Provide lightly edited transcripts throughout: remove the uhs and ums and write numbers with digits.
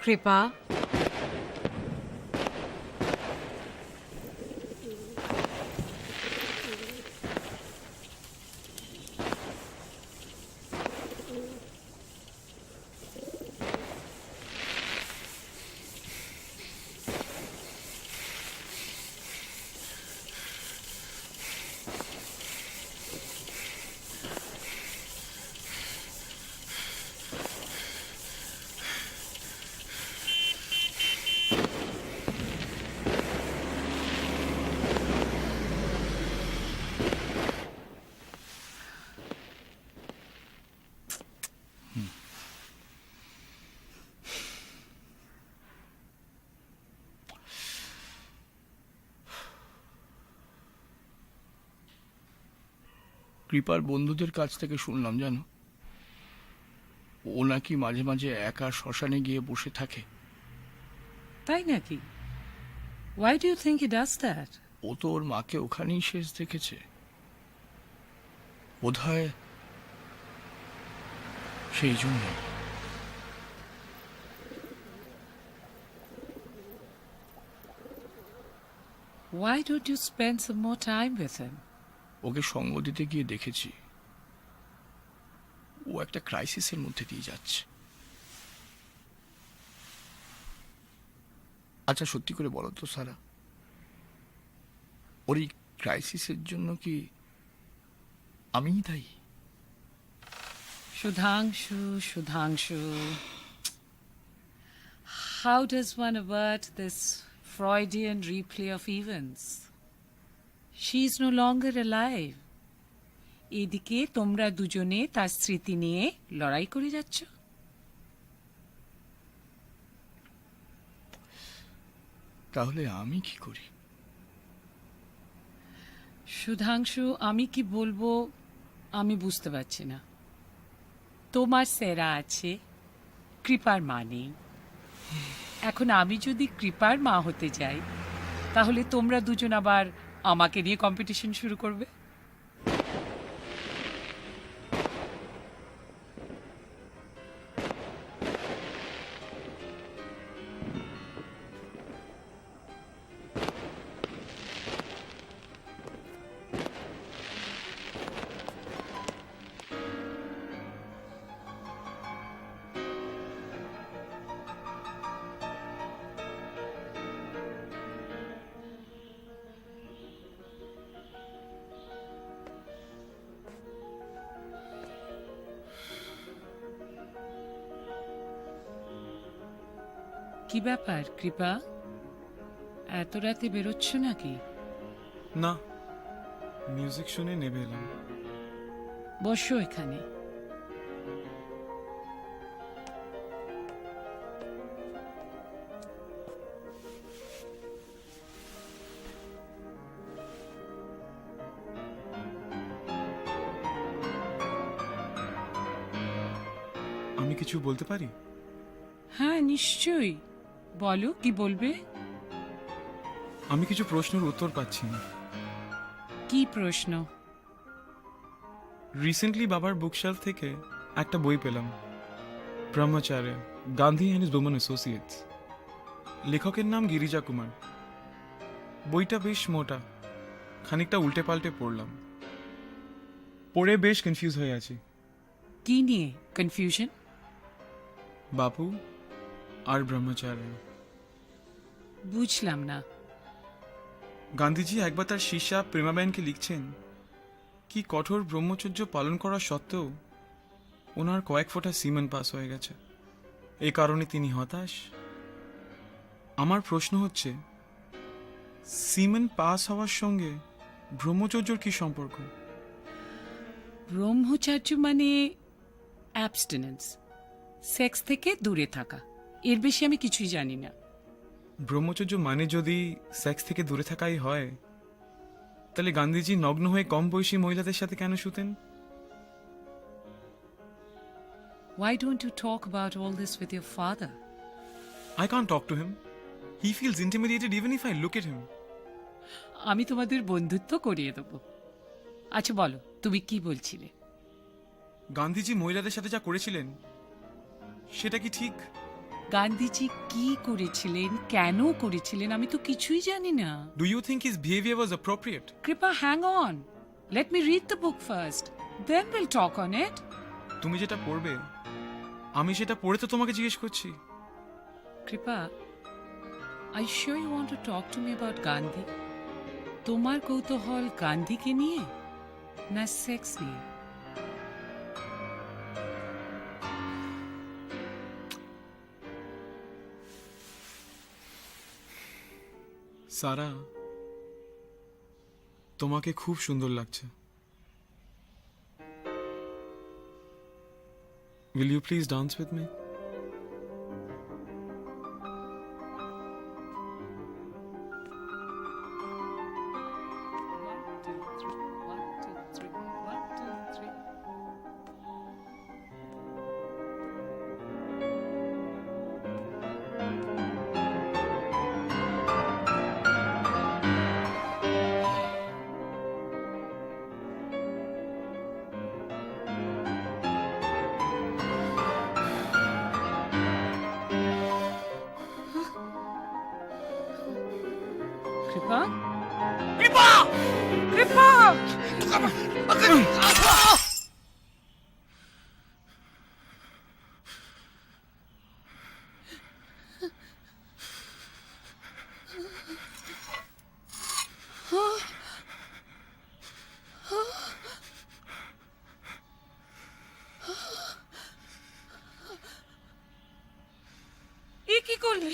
কৃপা, কৃপার বন্ধুদের কাছ থেকে শুনলাম জানো, ও নাকি মাঝে মাঝে একা শ্মশানে গিয়ে বসে থাকে। তাই নাকি? Why do you think he does that? ও তো ওর মাকে ওখানেই শেষ দেখেছে। বোধহয় সেই জন্য। Why don't you spend some more time with him? ওকে সঙ্গ দিতে গিয়ে দেখেছি ও একটা ক্রাইসিসের মধ্যে দিয়ে যাচ্ছে। আচ্ছা সত্যি করে বলো তো সারা, ওর এই ক্রাইসিসের জন্য কি আমিই দায়ী? Shudhangshu. How does one avert this Freudian replay of events? She is no longer alive. এদিকে তোমরা দুজনে তার স্মৃতি নিয়ে লড়াই করে যাচ্ছ। তাহলে আমি কি করি? সুধাংশু, আমি কি বলবো আমি বুঝতে পারছি না। তোমার সেরা আছে, কৃপার মা নেই। এখন আমি যদি কৃপার মা হতে যাই, তাহলে তোমরা দুজন আবার আমাকে নিয়ে কম্পিটিশন শুরু করবে। কি ব্যাপার কৃপা, এত রাতে বেরোচ্ছ নাকি? না, মিউজিক শুনে নেবে এলাম। বসো এখানে। আমি কিছু বলতে পারি? হ্যাঁ নিশ্চয়ই, বলো কি বলবে। আমি কিছু প্রশ্নের উত্তর পাচ্ছি না। কি প্রশ্ন? রিসেন্টলি বাবার বুকশেলফ থেকে একটা বই পেলাম, Brahmacharya, Gandhi and his women associates. লেখকের নাম গিরিজা কুমার। বইটা বেশ মোটা, খানিকটা উল্টে পাল্টে পড়লাম, পড়ে বেশ কনফিউজ হয়ে আছি। কি নিয়ে কনফিউশন? বাপু আর ব্রহ্মচার্য। বুঝলাম না। গান্ধীজি একবার তার শিষ্যা প্রেমাবাইনকে লিখছেন কি কঠোর ব্রহ্মচর্য পালন করা সত্ত্বেও ওনার কয়েক ফোঁটা সিমেন পাস হয়ে গেছে, এই কারণে তিনি হতাশ। আমার প্রশ্ন হচ্ছে, সিমেন পাস হওয়ার সঙ্গে ব্রহ্মচর্যর কি সম্পর্ক? ব্রহ্মচার্য মানে অ্যাবস্টিনেন্স, সেক্স থেকে দূরে থাকা। এর বেশি আমি কিছুই জানি না। ব্রহ্মচর্য মানে যদি সেক্স থেকে দূরে থাকাই হয়, তাহলে গান্ধীজি নগ্ন হয়ে কম বয়সী মহিলাদের সাথে কেন শুতেন? Why don't you talk about all this with your father? I can't talk to him. He feels intimidated even if I look at him. আমি তোমাদের বন্ধুত্ব করিয়ে দেবো। আচ্ছা বলো, তুমি কি বলছিলে? গান্ধীজি মহিলাদের সাথে যা করেছিলেন সেটা কি ঠিক? গান্ধীজি কি করেছিলেন, কেন করেছিলেন, আমি তো কিছুই জানি না। Do you think his behavior was appropriate? Kripa, hang on, let me read the book first, then will talk on it. তুমি যেটা পড়বে আমি সেটা পড়ে তো তোমাকে জিজ্ঞেস করছি। Kripa, I sure you want to talk to me about Gandhi? তোমার কৌতূহল গান্ধীকে নিয়ে না সেক্স নিয়ে? সারা, তোমাকে খুব সুন্দর লাগছে। Will you please dance with me? কৃপা, কৃপা, কৃপা! এ কি করলে?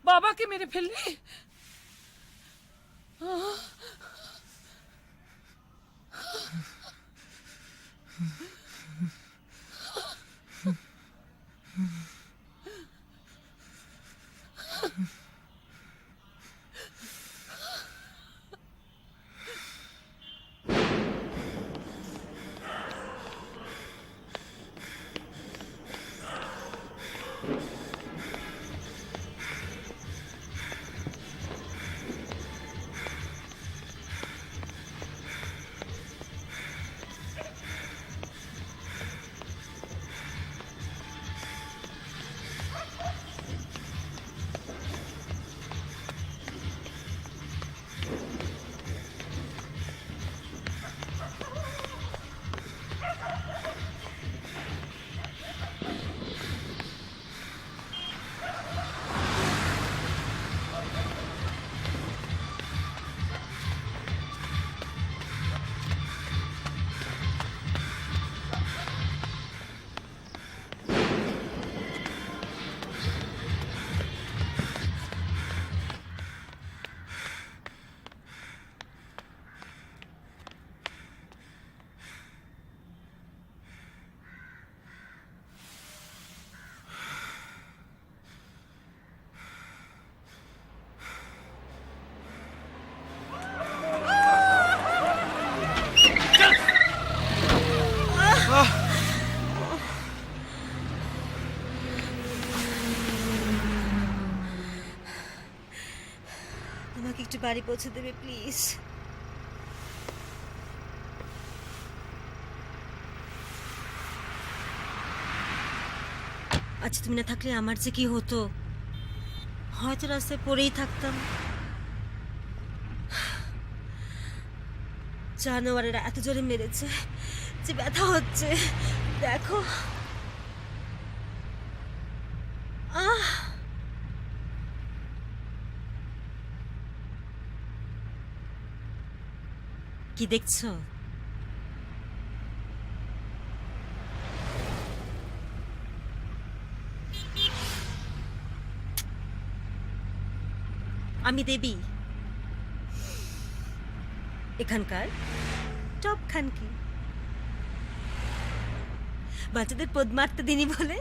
বাবাকে মেরে ফেললে? আমাকে একটু বাড়ি পৌঁছে দেবে প্লিজ? আচ্ছা, তুমি না থাকলে আমার যে কি হতো, হয়তো রাস্তায় পড়েই থাকতাম। জানোয়ারেরা এত জোরে মেরেছে যে ব্যথা হচ্ছে, দেখো। আহ, কি দেখছো? আমি দেবী, এখানকার টপ খানকি। বাচ্চাদের পদ মারতে দিনি বলে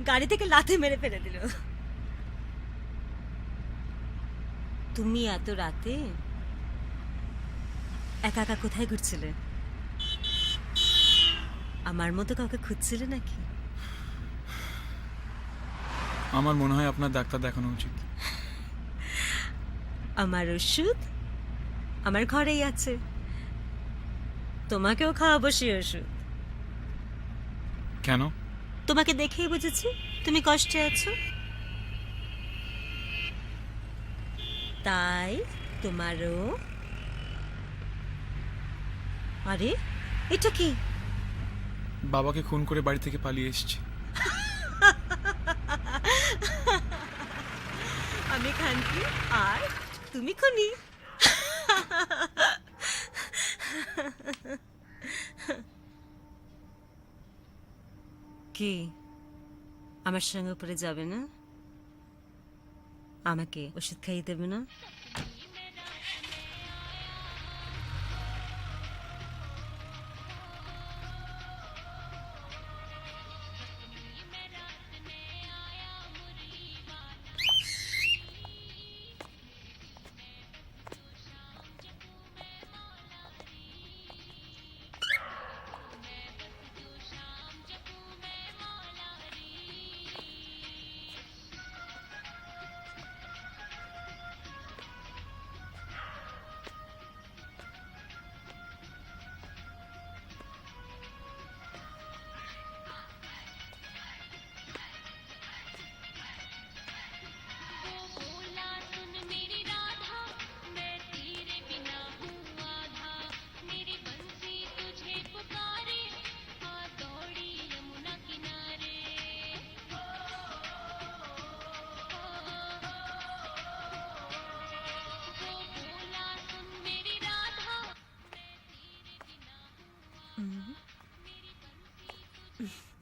গাড়ি থেকে লাথি মেরে ফেলে দিল। তুমি এত রাতে একা একা কোথায় ঘুরছিলে? আমার মতো কাউকে খুঁজছিলে নাকি? আমার মনে হয় আপনার ডাক্তার দেখানো উচিত। আমার ওষুধ আমার ঘরেই আছে, তোমাকেও খাওয়াবো সেই ওষুধ। কেন? তোমাকে দেখেই বুঝেছি তুমি কষ্টে আছো, তাই তোমারও। আরে এটা কি? বাবাকে খুন করে বাড়ি থেকে পালিয়ে এসেছি। আমি খানকি আর তুমি খুনি। কি আমার সঙ্গে উপরে যাবে না? আমাকে ওষুধ খাইয়ে দেবে না?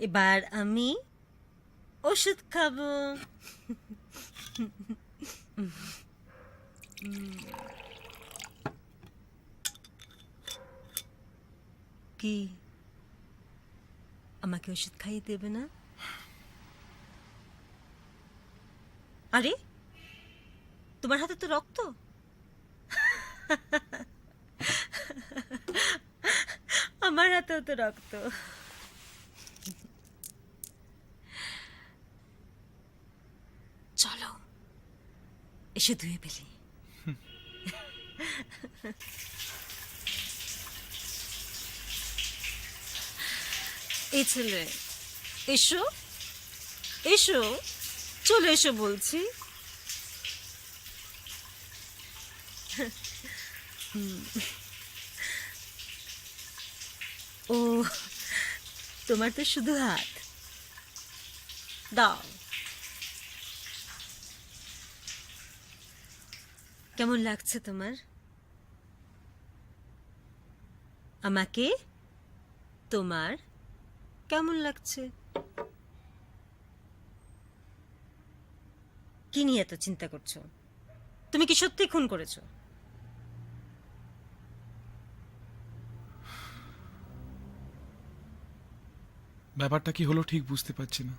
এবার আমি ওষুধ খাবো। কি আমাকে ওষুধ খাইয়ে দেবে না? আরে তোমার হাতে তো রক্ত। আমার হাতেও তো রক্ত। চলো এসে ধুয়ে ফেলি। এই ছেলে এসো এসো, চলে এসো বলছি। ও তোমার তো শুধু হাত, দাও। কেমন লাগছে তোমার? আমাকে তোমার কেমন লাগছে? কি নিয়ে এত চিন্তা করছো? তুমি কি সত্যি খুন করেছো? ব্যাপারটা কি হলো ঠিক বুঝতে পারছি না।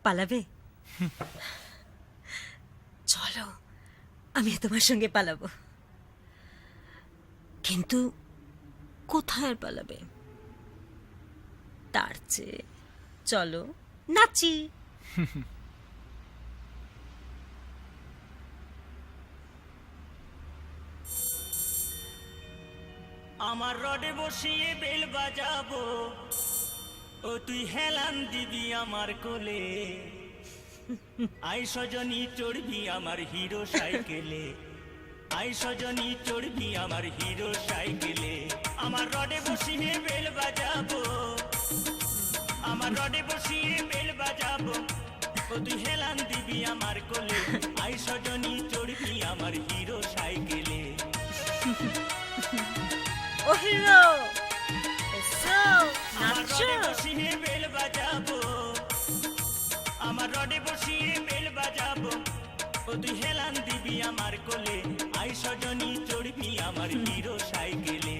পালাবে? চলো আমি তোমার সঙ্গে পালাবো, কিন্তু কোথায় আর পালাবে? তার চেয়ে চলো নাচি। আমার রডে বসিয়ে বেল বাজাবো, ও তুই হেলান দিবি আমার কোলে। আই সজনী চড়বি আমার হিরো সাইকেলে, আই সজনী চড়বি আমার হিরো সাইকেলে। আমার রডে বসিয়ে বেল বাজাবো, আমার রডে বসিয়ে বেল বাজাবো, ও তুই হেলান দিবি আমার কোলে। আই সজনী চড়বি আমার হিরো সাইকেলে। ও হিরো এসো আমার নাচো। রডে বসিয়ে বেল বাজাবো, আমার রডে বসিয়ে বেল বাজাবো, ও তুই হেলান দিবি আমার কোলে। আই সজনী চড়বি আমার হিরো সাইকেলে,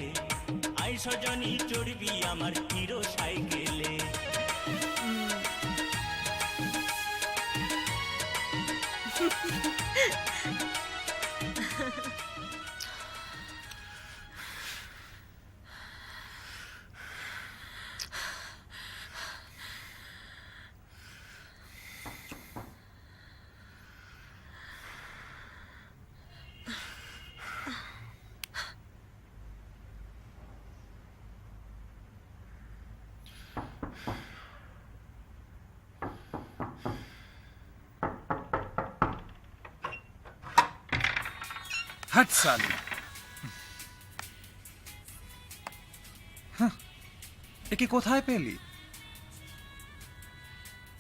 আই সজনী চড়বি আমার হিরো সাইকেলে। হাট সালি। একে কোথায় পেলি?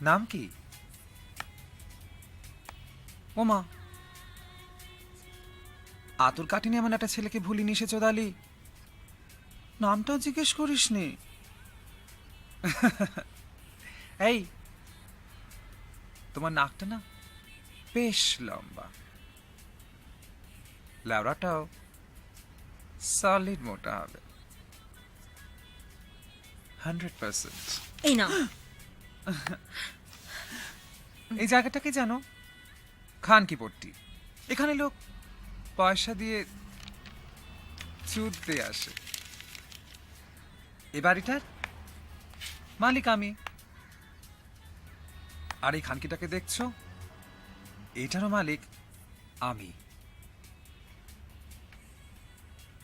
নাম কি? ওমা, আতুর কাটিনি এমন একটা ছেলেকে ভুলিনি সে চোদালি। নামটাও জিজ্ঞেস করিসনি। এই, তোমার নাকটা না বেশ লম্বা, ল্যাওড়াটাও সলিড মোটা হবে 100%। এই না, এই জায়গাটাকে জানো? খানকি পট্টি। এখানে লোক পয়সা দিয়ে চুদতে আসে। এ বাড়িটার মালিক আমি। আর এই খানকিটাকে দেখছো, এইটারও মালিক আমি।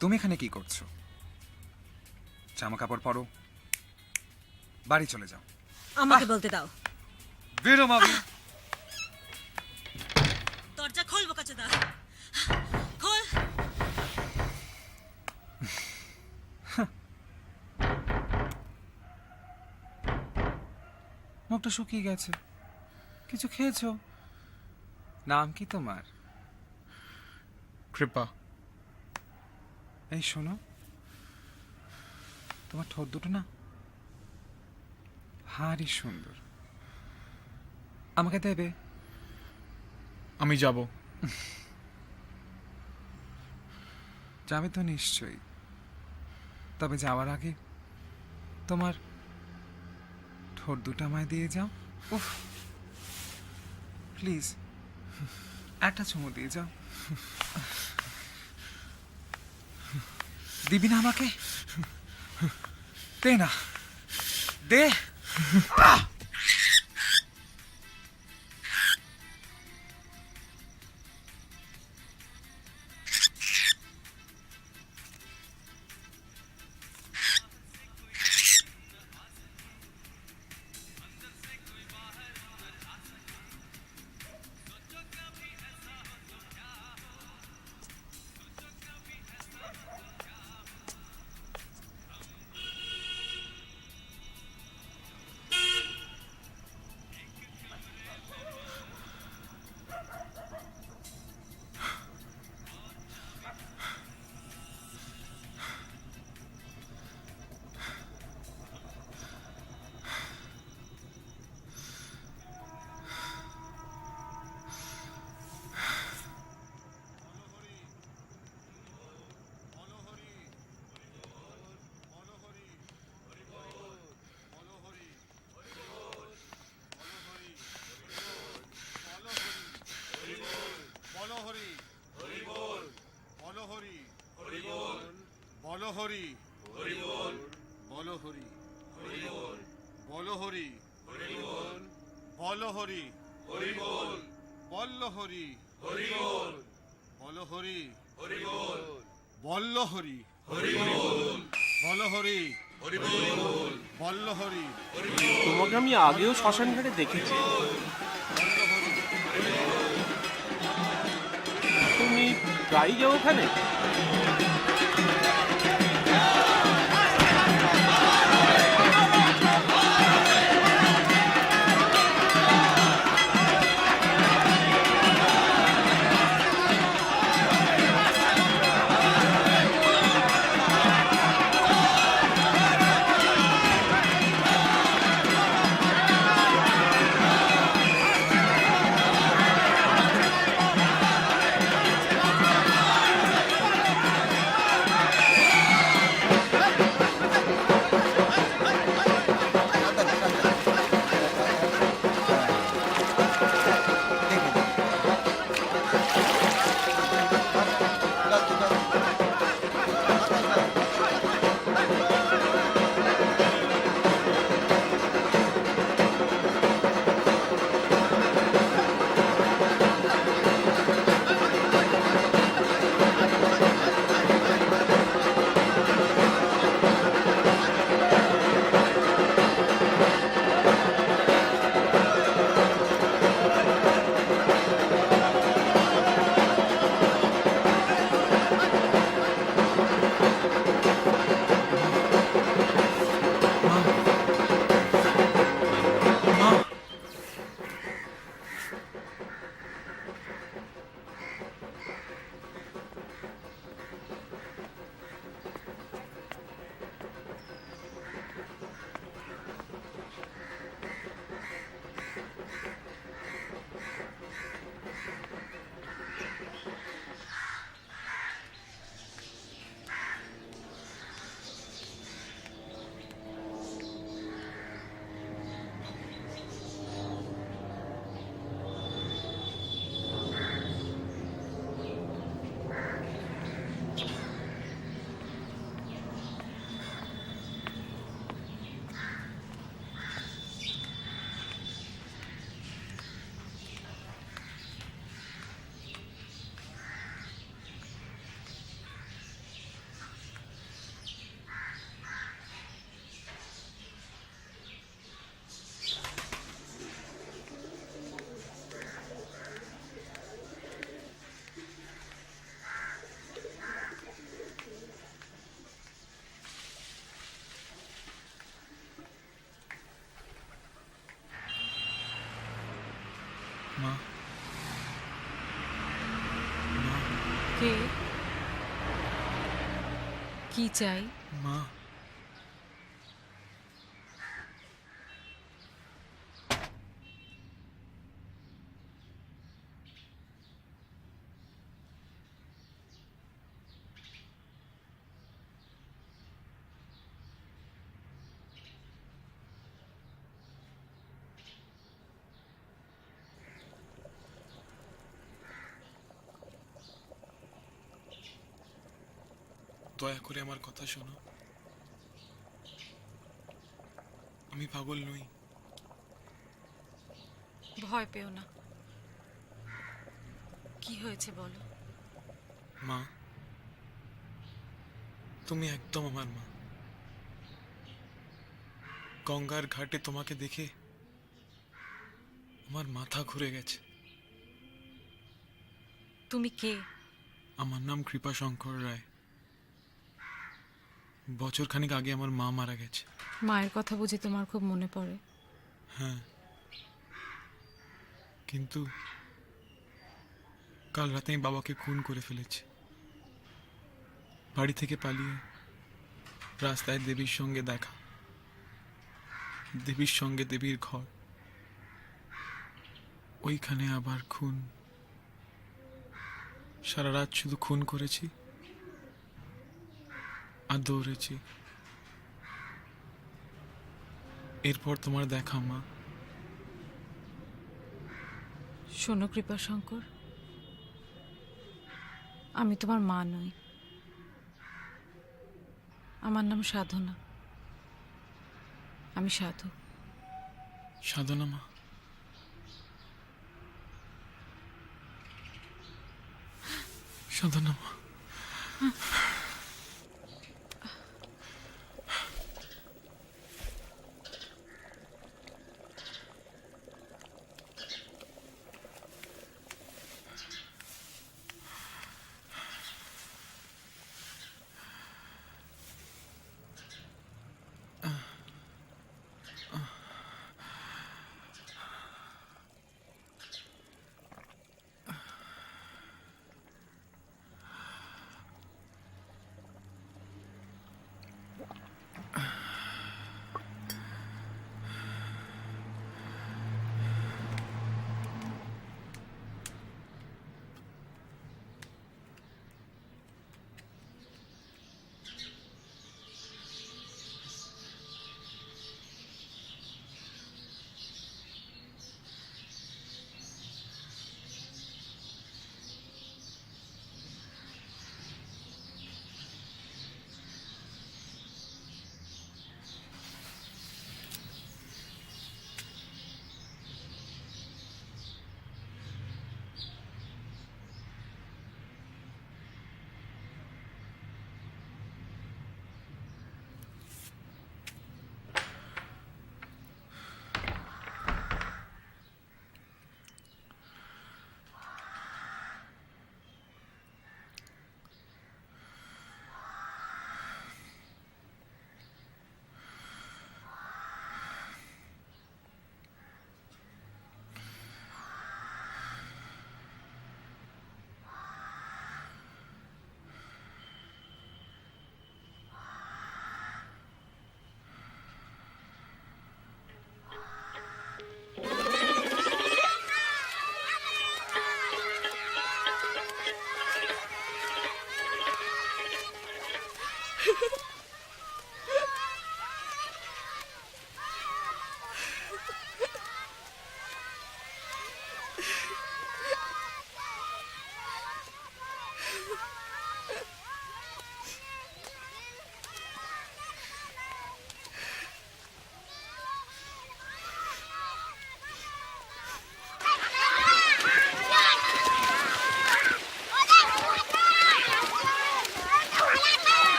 তুমি এখানে কি করছো? জামা কাপড় পরো, বাড়ি চলে যাও। আমাকে বলতে দাও। বেরো মামি। দরজা খোল বোকাচোদা, খোল। মুখটা শুকিয়ে গেছে। কিছু খেয়েছো? নাম কি তোমার? কৃপা। এই শোনো, তোমার ঠোঁট দুটো না ভারী সুন্দর। আমাকে দেবে? আমি যাব। যাবে তো নিশ্চয়ই। তবে যাওয়ার আগে তোমার ঠোঁট দুটো আমায় দিয়ে যাও। উফ, প্লিজ একটা চুমু দিয়ে যাও। দিবি না আমাকে? দে না, দে। বলো হরি, হরি বল, বলো হরি, হরি বল, বলো হরি, হরি বল, বলো হরি, হরি বল, বলো হরি, হরি বল, বলো হরি, হরি বল, বলো হরি, হরি বল, বলো হরি, হরি বল, বলো হরি। তোমাকে আমি আগেও শ্মশান ঘাটে দেখেছি। তুমি প্রায়ই যাও ওখানে? কে? কি চাই? মা, দয়া করে আমার কথা শোনো। আমি পাগল নই। ভয় পেও না। কি হয়েছে বলো? মা, তুমি একদম আমার মা। গঙ্গার ঘাটে তোমাকে দেখে আমার মাথা ঘুরে গেছে। তুমি কে? আমার নাম কৃপাশঙ্কর রায়। বছর খানিক আগে আমার মা মারা গেছে। মায়ের কথা বুঝি তোমার খুব মনে পড়ে? হ্যাঁ, কিন্তু কাল রাতে আমি বাবাকে খুন করে ফেলেছি। বাড়ি থেকে পালিয়ে রাস্তায় দেবীর সঙ্গে দেখা, দেবীর সঙ্গে দেবীর ঘর, ওইখানে আবার খুন। সারা রাত শুধু খুন করেছি আর দৌড়েছি। এরপর তোমার দেখা মা। শোনো কৃপাশঙ্কর, আমি তোমার মা নই। আমার নাম সাধনা। আমি সাধু। সাধনা মা, সাধনা মা।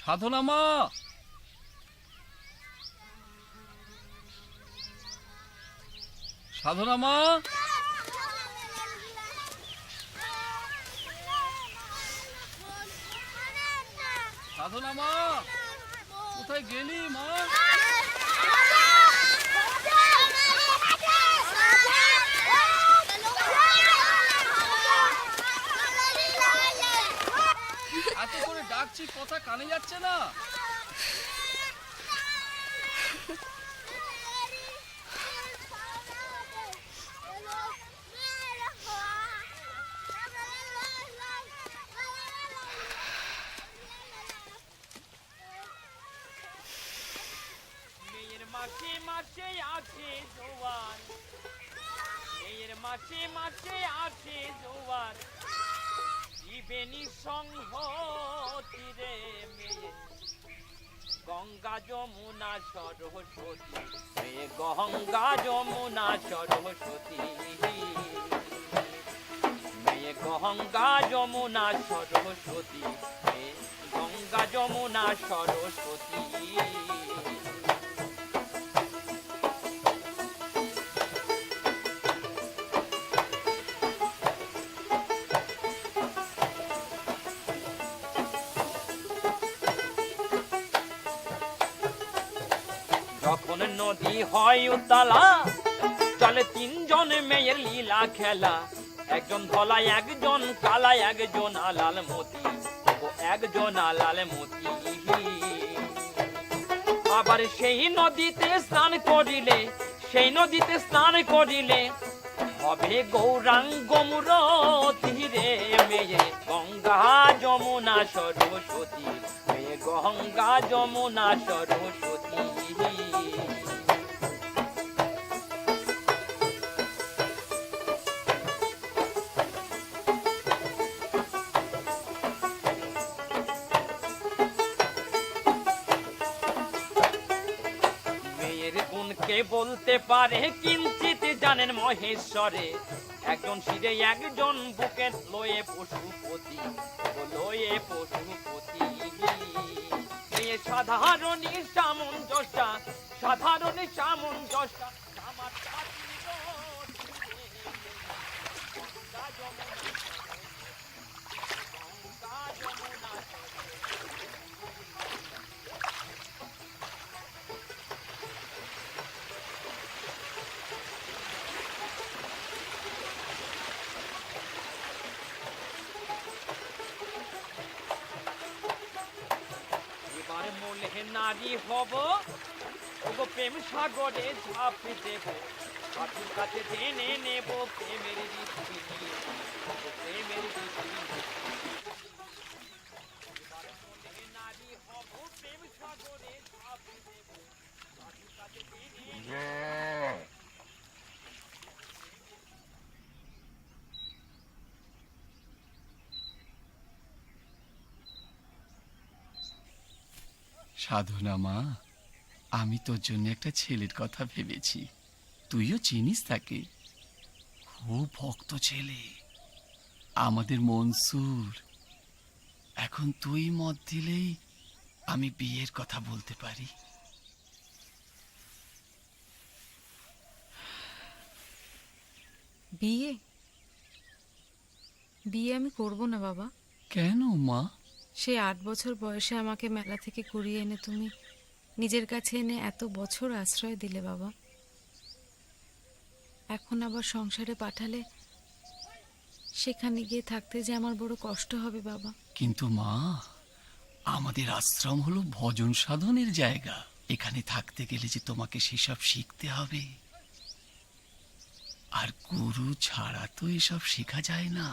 সাধনা মা, সাধনা মা, সাধনা মা। কোথায় গেলি মা? এত করে ডাকছি, কথা কানে যাচ্ছে না? মেয়ের মাসে মাসে আছে জোয়ার, মেয়ের মাসে মাসে আছে জোয়ার, জীবেনি সংহতি রে মেয়ে গঙ্গা যমুনা সরস্বতী, মেয়ে গঙ্গা যমুনা সরস্বতী, মেয়ে গঙ্গা যমুনা সরস্বতী, মেয়ে গঙ্গা যমুনা সরস্বতী। যখন নদী হয় উতালা, চলে তিনজন মেয়ের লীলা খেলা, একজন ধলা একজন কালা একজন আলাল মতি, ও একজন আলাল মতি। আবার সেই নদীতে স্নান করিলে, সেই নদীতে স্নান করিলে হবে গৌরাঙ্গ মূরতি রে মেয়ে গঙ্গা যমুনা সরস্বতী, মেয়ে গঙ্গা যমুনা সরস্বতী। মেয়ের গুণকে বলতে পারে কিঞ্চিত জানেন মহেশ্বরে, একজন শিরে একজন বুকে লয়ে পশুপতি, ও লয়ে পশুপতি। মেয়ে সাধারণী সামঞ্জস্যা, সাধারণী সামঞ্জস্যা, আমার এবার মূলে নারী হব, ওগো প্রেম সাগরে ঝাঁপ দেব, হাতির কাছে জেনে নেব প্রেমের রীতি, প্রেমের রীতি। এবার মূলে নারী হব, প্রেম সাগরে ঝাঁপ দেব, হাতির কাছে জেনে নেব। সাধনা মা, আমি তোর জন্য একটা ছেলের কথা ভেবেছি। তুইও চিনিস তাকে, খুব ভক্ত ছেলে, আমাদের মনসুর। এখন তুই মত দিলেই আমি বিয়ের কথা বলতে পারি। বিয়ে? বিয়ে আমি করব না বাবা। কেন মা? সেই 8 বছর বয়সে আমাকে মেলা থেকে কুড়িয়ে এনে তুমি নিজের কাছে এনে এত বছর আশ্রয় দিলে বাবা। এখন আবার সংসারে পাঠালে সেখানে গিয়ে থাকতে যে আমার বড় কষ্ট হবে বাবা। কিন্তু মা, আমাদের আশ্রম হলো ভজন সাধনের জায়গা। এখানে থাকতে গেলে যে তোমাকে সেসব শিখতে হবে, আর গুরু ছাড়া তো এসব শেখা যায় না।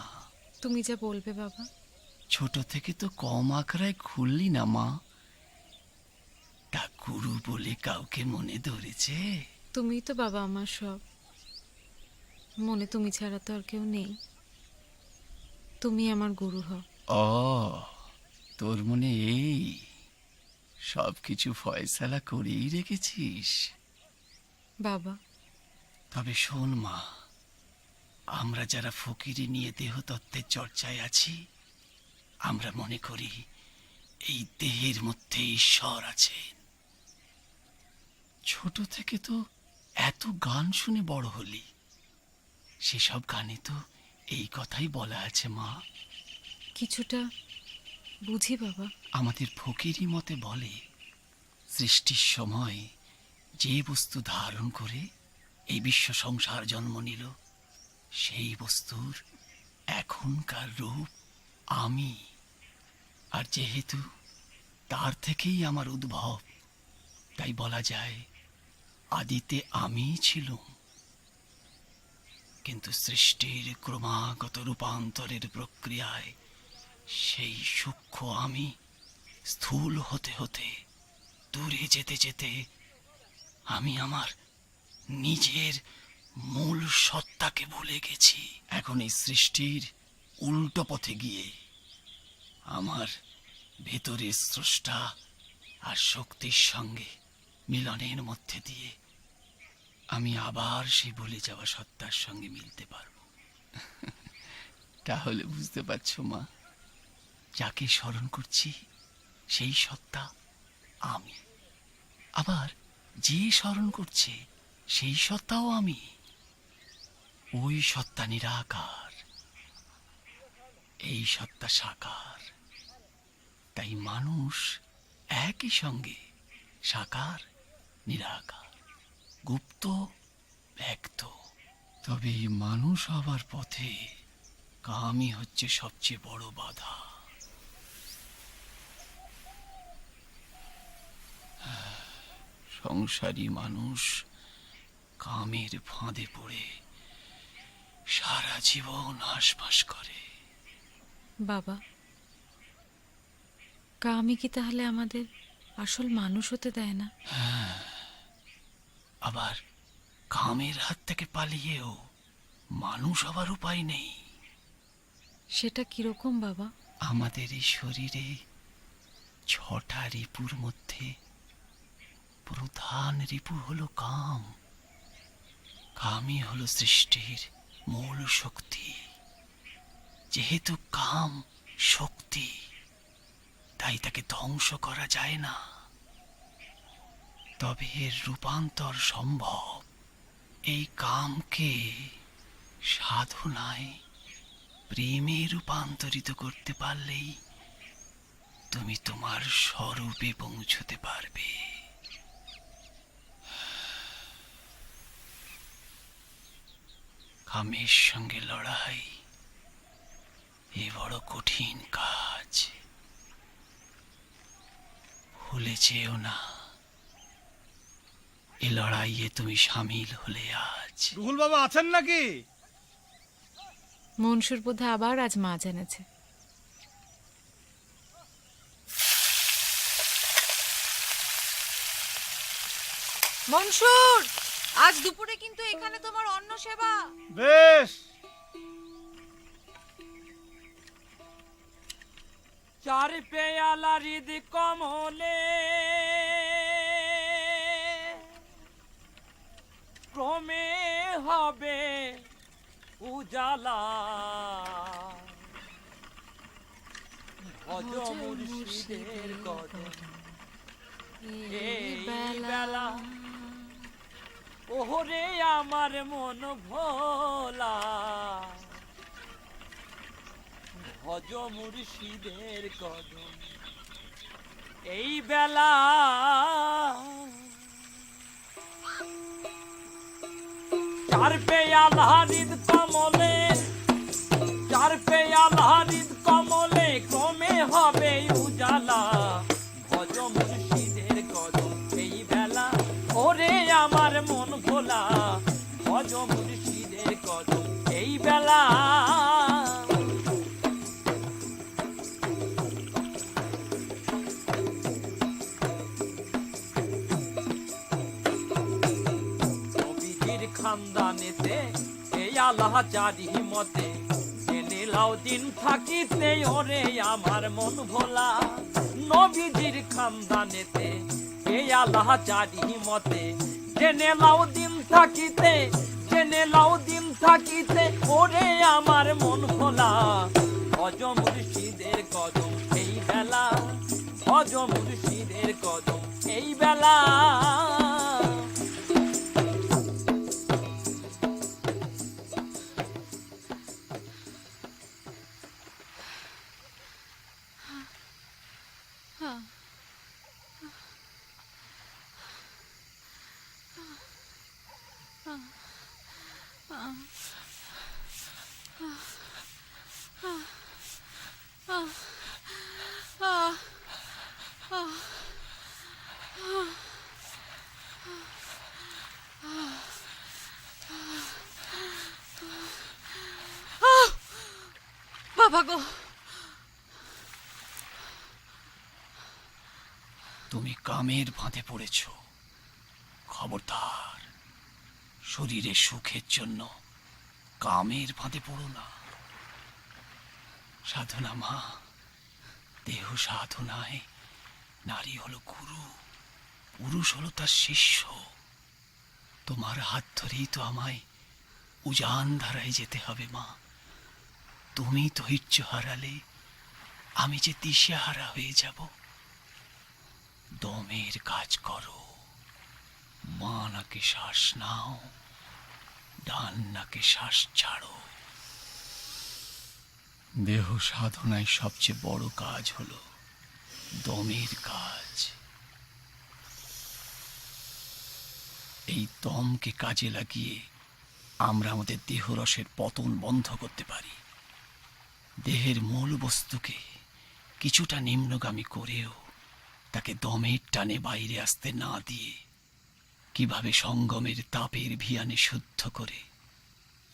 তুমি যা বলবে বাবা। ছোট থেকে তো কম আখড়ায় খুললি না মা, তা গুরু বলে কাউকে মনে ধরেছে? তুমিই তো বাবা আমার সব। মনে তুমি ছাড়া তো আর কেউ নেই। তুমি আমার গুরু হও। ও, তোর মনে এই সবকিছু ফয়সালা করেই রেখেছিস বাবা। তবে শোন মা, আমরা যারা ফকিরি নিয়ে দেহতত্ত্বের চর্চায় আছি, আমরা মনে করি এই দেহের মধ্যে ঈশ্বর আছেন। ছোট থেকে তো এত গান শুনে বড় হলি, সেসব গানে তো এই কথাই বলা আছে মা। কিছুটা বুঝি বাবা। আমাদের ফকিরি মতে বলে, সৃষ্টির সময় যে বস্তু ধারণ করে এই বিশ্ব সংসার জন্ম নিল, সেই বস্তুর এখনকার রূপ আমি। আর যেহেতু তার থেকেই আমার উদ্ভব, তাই বলা যায় আদিতে আমিই ছিলুম। কিন্তু সৃষ্টির ক্রমাগত রূপান্তরের প্রক্রিয়ায় সেই সূক্ষ্ম আমি স্থূল হতে হতে দূরে যেতে যেতে আমি আমার নিজের মূল সত্তাকে ভুলে গেছি। এখন এই সৃষ্টির উল্টো পথে গিয়ে আমার ভেতরের স্রষ্টা আর শক্তির সঙ্গে মিলনের মধ্যে দিয়ে আমি আবার সেই ভুলে যাওয়া সত্তার সঙ্গে মিলতে পারব। তাহলে বুঝতে পারছো মা, যাকে স্মরণ করছি সেই সত্তা আমি, আবার যে স্মরণ করছে সেই সত্তাও আমি। ওই সত্তা নিরাকার, এই সত্তা সাকার। তাই মানুষ একই সঙ্গে সাকার নিরাকার, গুপ্ত ব্যক্ত। তবে এই মানুষ হবার পথে কামই হচ্ছে সবচেয়ে বড় বাধা। সংসারী মানুষ কামের ফাঁদে পড়ে সারা জীবন হাসপাস করে। বাবা, কামই কি তাহলে আমাদের আসল মানুষ হতে দেয় না? আবার কামের হাত থেকে পালিয়েও মানুষ হবার উপায় নেই। সেটা কিরকম বাবা? আমাদের এই শরীরে 6টা রিপুর মধ্যে প্রধান রিপু হলো কাম। কামই হলো সৃষ্টির মূল শক্তি। যেহেতু কাম শক্তি, তাই তাকে ধ্বংস করা যায় না। তবে এর রূপান্তর সম্ভব। এই কামকে সাধনায় প্রেমে রূপান্তরিত করতে পারলেই তুমি তোমার স্বরূপে পৌঁছতে পারবে। কামের সঙ্গে লড়াই এ বড় কঠিন কাজ। ভুলে যেও না, এ লড়াইয়ে তুমি সামিল হলে আজ। রুহুল বাবা আছেন নাকি? মনসুর বোধহয় আবার আজ মাছ এনেছে। মনসুর, আজ দুপুরে কিন্তু এখানে তোমার অন্ন সেবা। বেশ। চার পেয়ালা হৃদ কমলে ক্রমে হবে উজালা। ভজ মুর্শিদের কদম এই বেলা, ওহরে আমার মন ভোলা। ভজ মুর্শিদের কদম এই বেলা। চার পেয়ালা হৃদ কমলে, চার পেয়ালা হৃদ কমলে ক্রমে হবে উজালা। ভজ মুর্শিদের কদম এই বেলা, ওরে আমার মন ভোলা। ভজ মুর্শিদের কদম এই বেলা। খানদানেতে এই আল্লাহ জারি মতে জেনে লাও দিন থাকিতে ওরে আমার মন ভোলা। নবীজির খানদানেতে এই আল্লাহ জারি মতে জেনে লাও দিন থাকিতে, জেনে লাও দিন থাকিতে ওরে আমার মন ভোলা। ভজ মুর্শিদের কদম এই বেলা, ভজ মুর্শিদের কদম এই বেলা। গো। তুমি কামের ফাঁদে পড়েছ। খবরদার, শরীরের সুখের জন্য কামের ফাঁদে পড়ো না। সাধনা মা, দেহ সাধনায় নারী হলো গুরু, পুরুষ হলো তার শিষ্য। তোমার হাত ধরেই তো আমায় উজান ধারায় যেতে হবে মা। তুমি ধৈর্য হারালে আমি যে দিশেহারা হয়ে যাব। দমের কাজ করো, মা নাকে শ্বাস নাও, ডান নাকে শ্বাস ছাড়ো। দেহ সাধনায় সবচেয়ে বড় কাজ হলো দমের কাজ। এই দমকে কাজে লাগিয়ে আমরা আমাদের দেহরসের পতন বন্ধ করতে পারি। দেহের মূল বস্তুকে কিছুটা নিম্নগামী করেও তাকে দমের টানে বাইরে আসতে না দিয়ে কিভাবে সঙ্গমের তাপের ভিয়ানে শুদ্ধ করে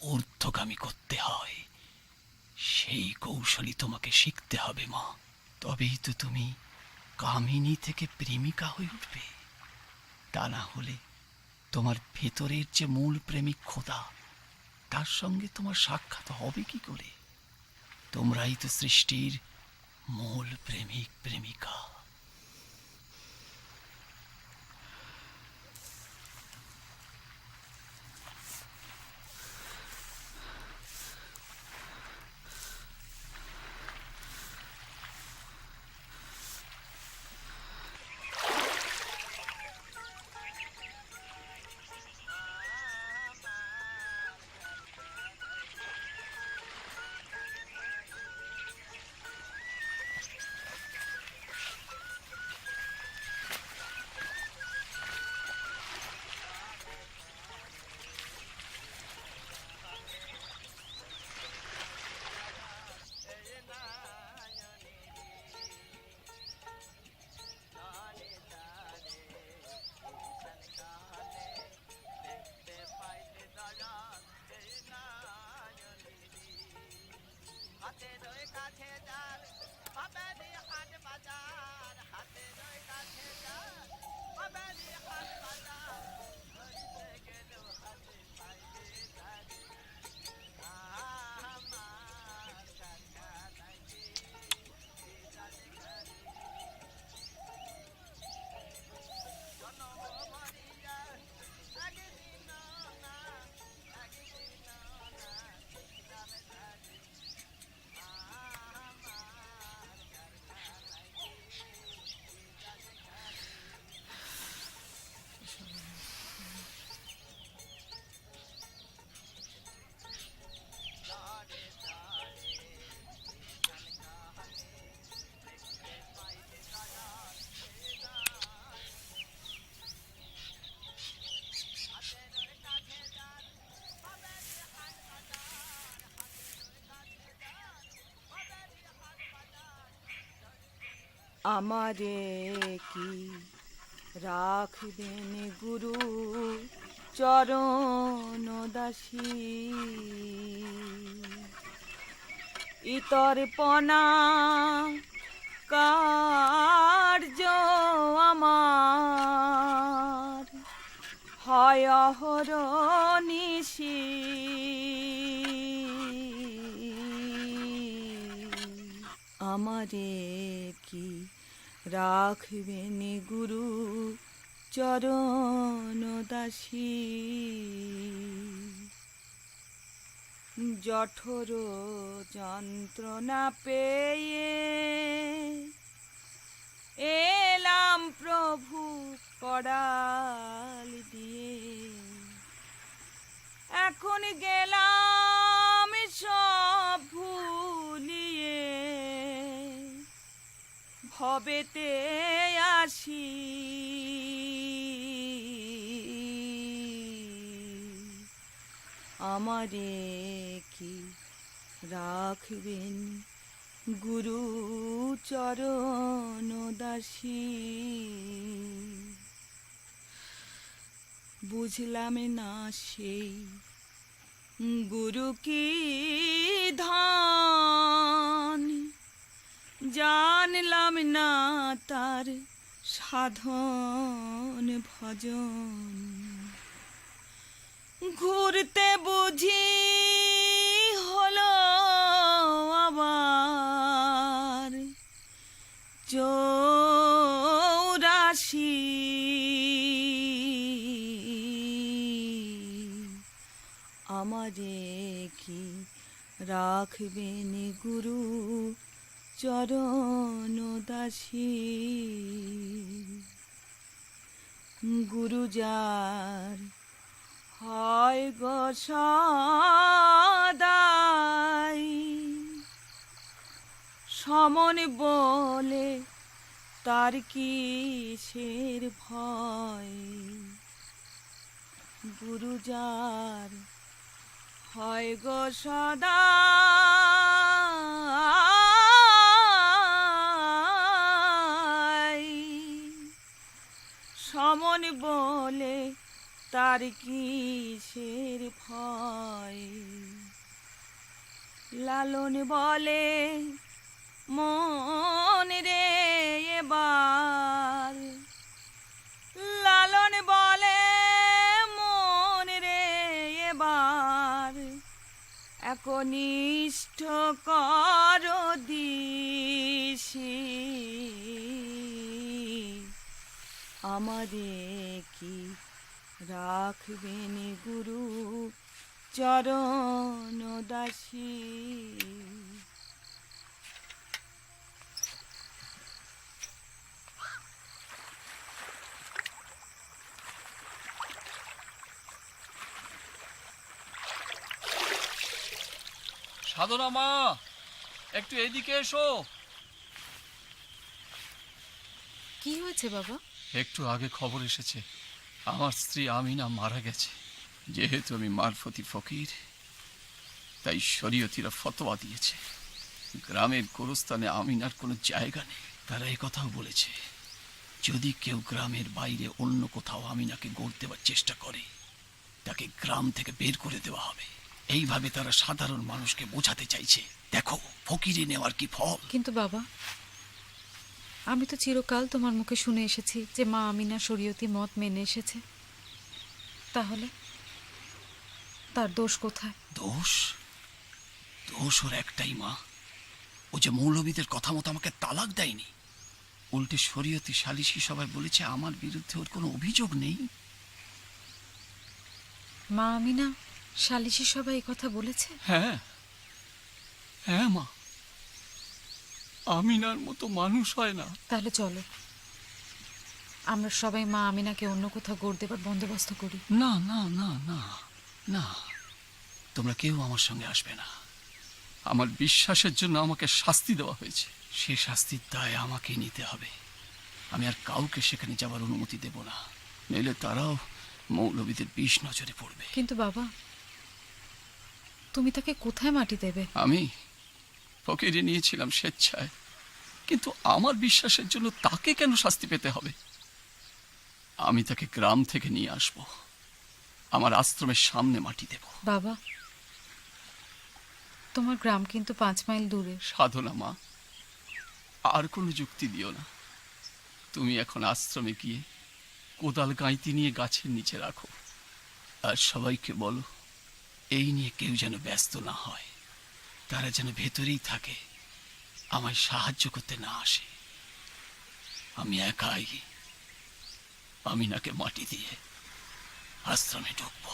ঊর্ধ্বগামী করতে হয়, সেই কৌশলী তোমাকে শিখতে হবে মা। তবেই তো তুমি কামিনী থেকে প্রেমিকা হয়ে উঠবে। তা না হলে তোমার ভেতরের যে মূল প্রেমিক খোদা, তার সঙ্গে তোমার সাক্ষাৎ হবে কি করে? তোমরাই তো সৃষ্টির মূল প্রেমিক প্রেমিকা। আমারে কি রাখবেন গুরু চরণ দাসী, ইতর্পণা কার্য আমার হয় অহরনিশি। আমারে কি রাখবেন গুরু চরণ দাসী, জঠর যন্ত্রণা পেয়ে এলাম প্রভু কড়াল দিয়ে, এখন গেলাম সব ভুলিয়ে ভবেতে আসি। আমারে কি রাখবেন গুরু চরণ দাসী, বুঝলাম না সেই গুরু কি ধন, জানলাম না তার সাধন ভজন, ঘুরতে বুঝি হলো আবার চৌরাশি। আমারে কি রাখবেন গুরু চরণ দাসী, গুরু যার হয় গো সদাই, সমন বলে তার কিসের ভয়, গুরু যার হয় গো সদাই, সমন বলে তার কিসের ভয়। লালন বলে মন রে এবার, লালন বলে মন রে এবার, একনিষ্ঠ কর দিশি। আমারে কি রাখবেন গুরু চরণ দাসী। সাধনা মা, একটু এদিকে এসো। কি হয়েছে বাবা? একটু আগে খবর এসেছে আমার স্ত্রী আমিনা মারা গেছে। যেহেতু আমি মারফতি ফকির, তাই শরীয়তিরা ফতোয়া দিয়েছে গ্রামের গোরস্থানে আমিনার কোনো জায়গা নেই। তারা এই কথাও বলেছে যদি কেউ গ্রামের বাইরে অন্য কোথাও আমিনাকে গড় দেওয়ার চেষ্টা করে তাকে গ্রাম থেকে বের করে দেওয়া হবে। এইভাবে তারা সাধারণ মানুষকে বোঝাতে চাইছে দেখো ফকিরে নেওয়ার কি ফল। কিন্তু বাবা, আমি তো চিরকাল তোমার মুখে শুনে এসেছি যে মা আমিনা শরীয়তি মত মেনে এসেছে, তাহলে তার দোষ কোথায়? দোষ? দোষ ওর একটাই মা, ও যে মৌলবীদের কথা মতো আমাকে তালাক দেয়নি। উল্টে শরীয়তি সালিশি সবাই বলেছে আমার বিরুদ্ধে ওর কোনো অভিযোগ নেই। মা আমিনা সালিশি সবাই এই কথা বলেছে? হ্যাঁ হ্যাঁ মা, আমিনার মতো মানুষ হয় না। তাহলে চলো আমরা সবাই মা আমিনাকে অন্য কোথাও গড় দেবার বন্দোবস্ত করি। না না না না না, তোমরা কেউ আমার সঙ্গে আসবে না। আমার বিশ্বাসের জন্য আমাকে শাস্তি দেওয়া হয়েছে, সে শাস্তির দায় আমাকে নিতে হবে। আমি আর কাউকে সেখানে যাওয়ার অনুমতি দেব না, নইলে তারাও মৌলবীদের বিষ নজরে পড়বে। কিন্তু বাবা, তুমি তাকে কোথায় মাটি দেবে? আমি ফকিরে নিয়েছিলাম স্বেচ্ছায়, কিন্তু আমার বিশ্বাসের জন্য তাকে কেন শাস্তি পেতে হবে? আমি তাকে গ্রাম থেকে নিয়ে আসব, আমার আশ্রমের সামনে মাটি দেব। বাবা, তোমার গ্রাম কিন্তু 5 মাইল দূরে। সাধনা মা, আর কোনো যুক্তি দিও না। তুমি এখন আশ্রমে গিয়ে কোদাল গাঁইতি নিয়ে গাছের নিচে রাখো, আর সবাইকে বলো এই নিয়ে কেউ যেন ব্যস্ত না হয়, তারা যেন ভেতরেই থাকে, আমায় সাহায্য করতে না আসে। আমি একাই আমিনাকে মাটি দিয়ে আশ্রমে ঢুকবো।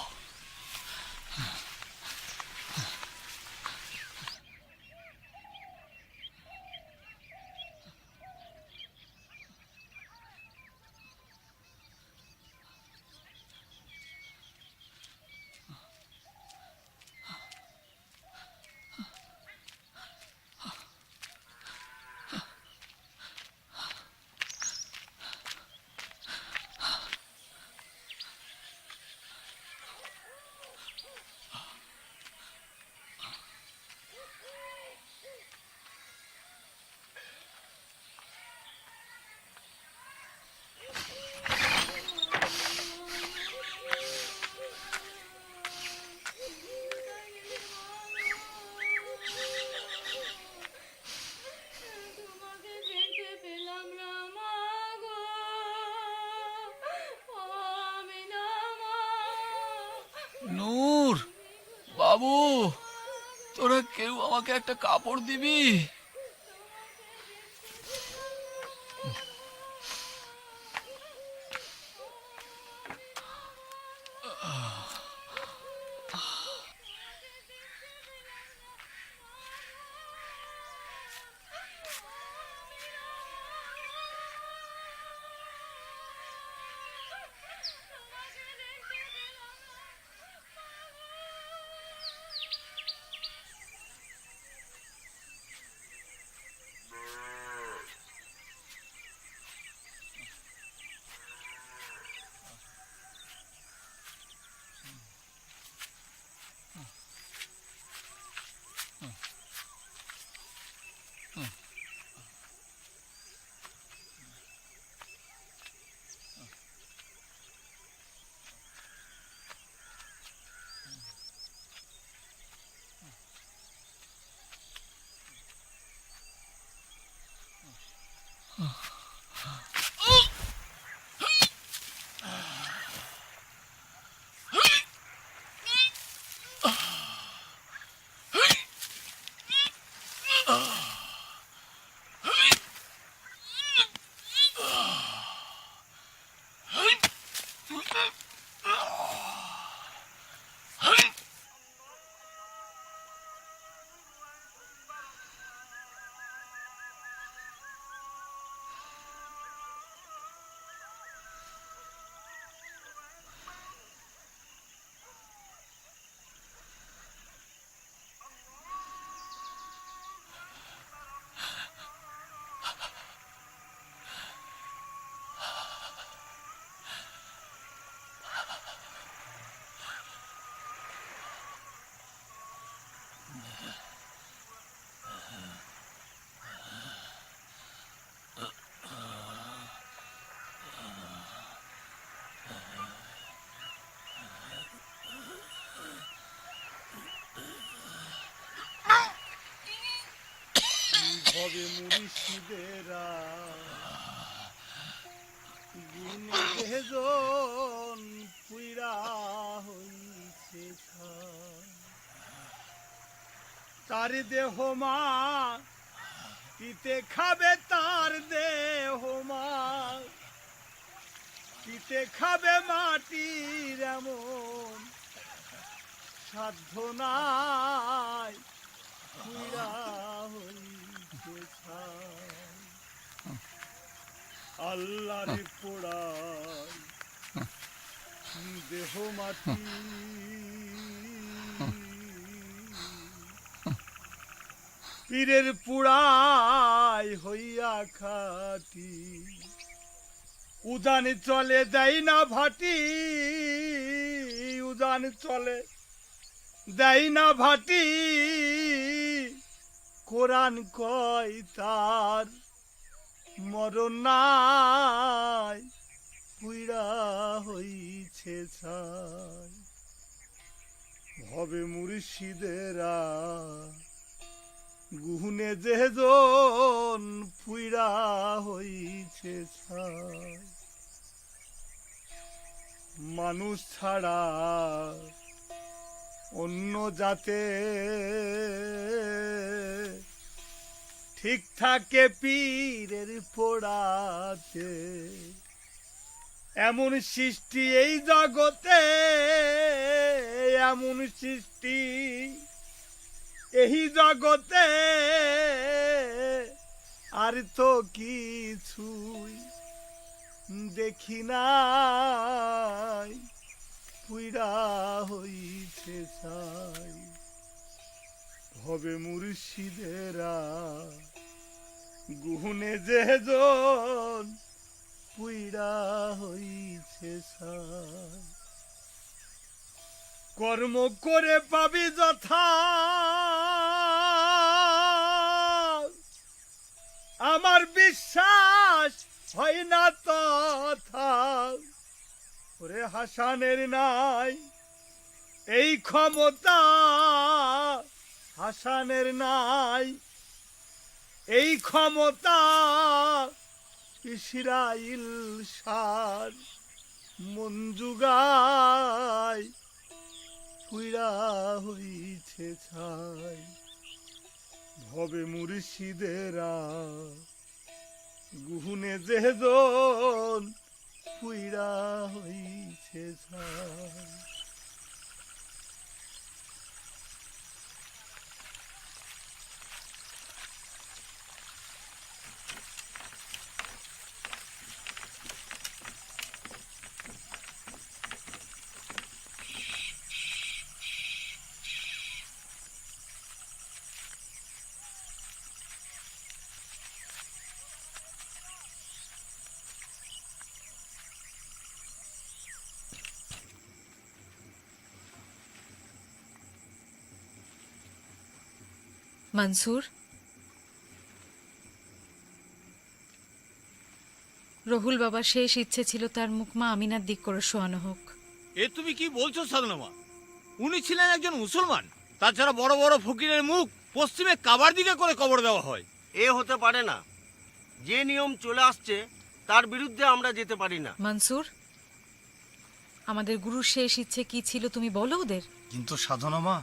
বাবু, তোরা কেউ আমাকে একটা কাপড় দিবি? হবে মুর্শিদেরা গুনে যেজন পুইরা হইছে তার দেহ মা পিতে খাবে, তার দেহ মা পিতে খাবে, মাটির এমন সাধ্য নাই পুইরা হইছে আল্লাহর পোড়ায় দেহ মাটি পীরের পুড়ায় হইয়া খাটি উজান চলে দেয় না ভাটি, উজান চলে দেয় না ভাটি কোরআন কয় তার মরণ নাই পুইরা হইছে ছাই। হবে মুর্শিদেরা গুহনে যেজন পুইরা হইছে ছাই। মানুষ ছাড়া অন্য জাতে ঠিক থাকে পীরের পোড়াতে, এমন সৃষ্টি এই জগতে, এমন সৃষ্টি এই জগতে আর তো কিছুই দেখি নাই পুইরা হইছে ছাই। হবে মুর্শিদেরা গুহনে যেজন পুইরা হইছে ছাই। কর্ম করে পাবি যথা আমার বিশ্বাস হয় না তথা। ওরে হাসানের নাই এই ক্ষমতা, হাসানের নাই এই ক্ষমতা। ইসরাইল সার মঞ্জুগায় পুইরা হইছে ছাই ভবে মুর্শিদেরা গুহনে যেজন পুইরা হইছে ছাই। মনসুর, রহুল বাবার শেষ ইচ্ছে ছিল তার মুখ মা আমিনার দিক করে শোয়ানো হোক। এ তুমি কি বলছো সাধনামা? উনি ছিলেন একজন মুসলমান, তাছাড়া বড় বড় ফকিরের মুখ পশ্চিমে কাবার দিকে করে কবর দেওয়া হয়। এ হতে পারে না। যে নিয়ম চলে আসছে তার বিরুদ্ধে আমরা যেতে পারি না। মনসুর, আমাদের গুরুর শেষ ইচ্ছে কি ছিল তুমি বলো ওদের। কিন্তু সাধনা মা,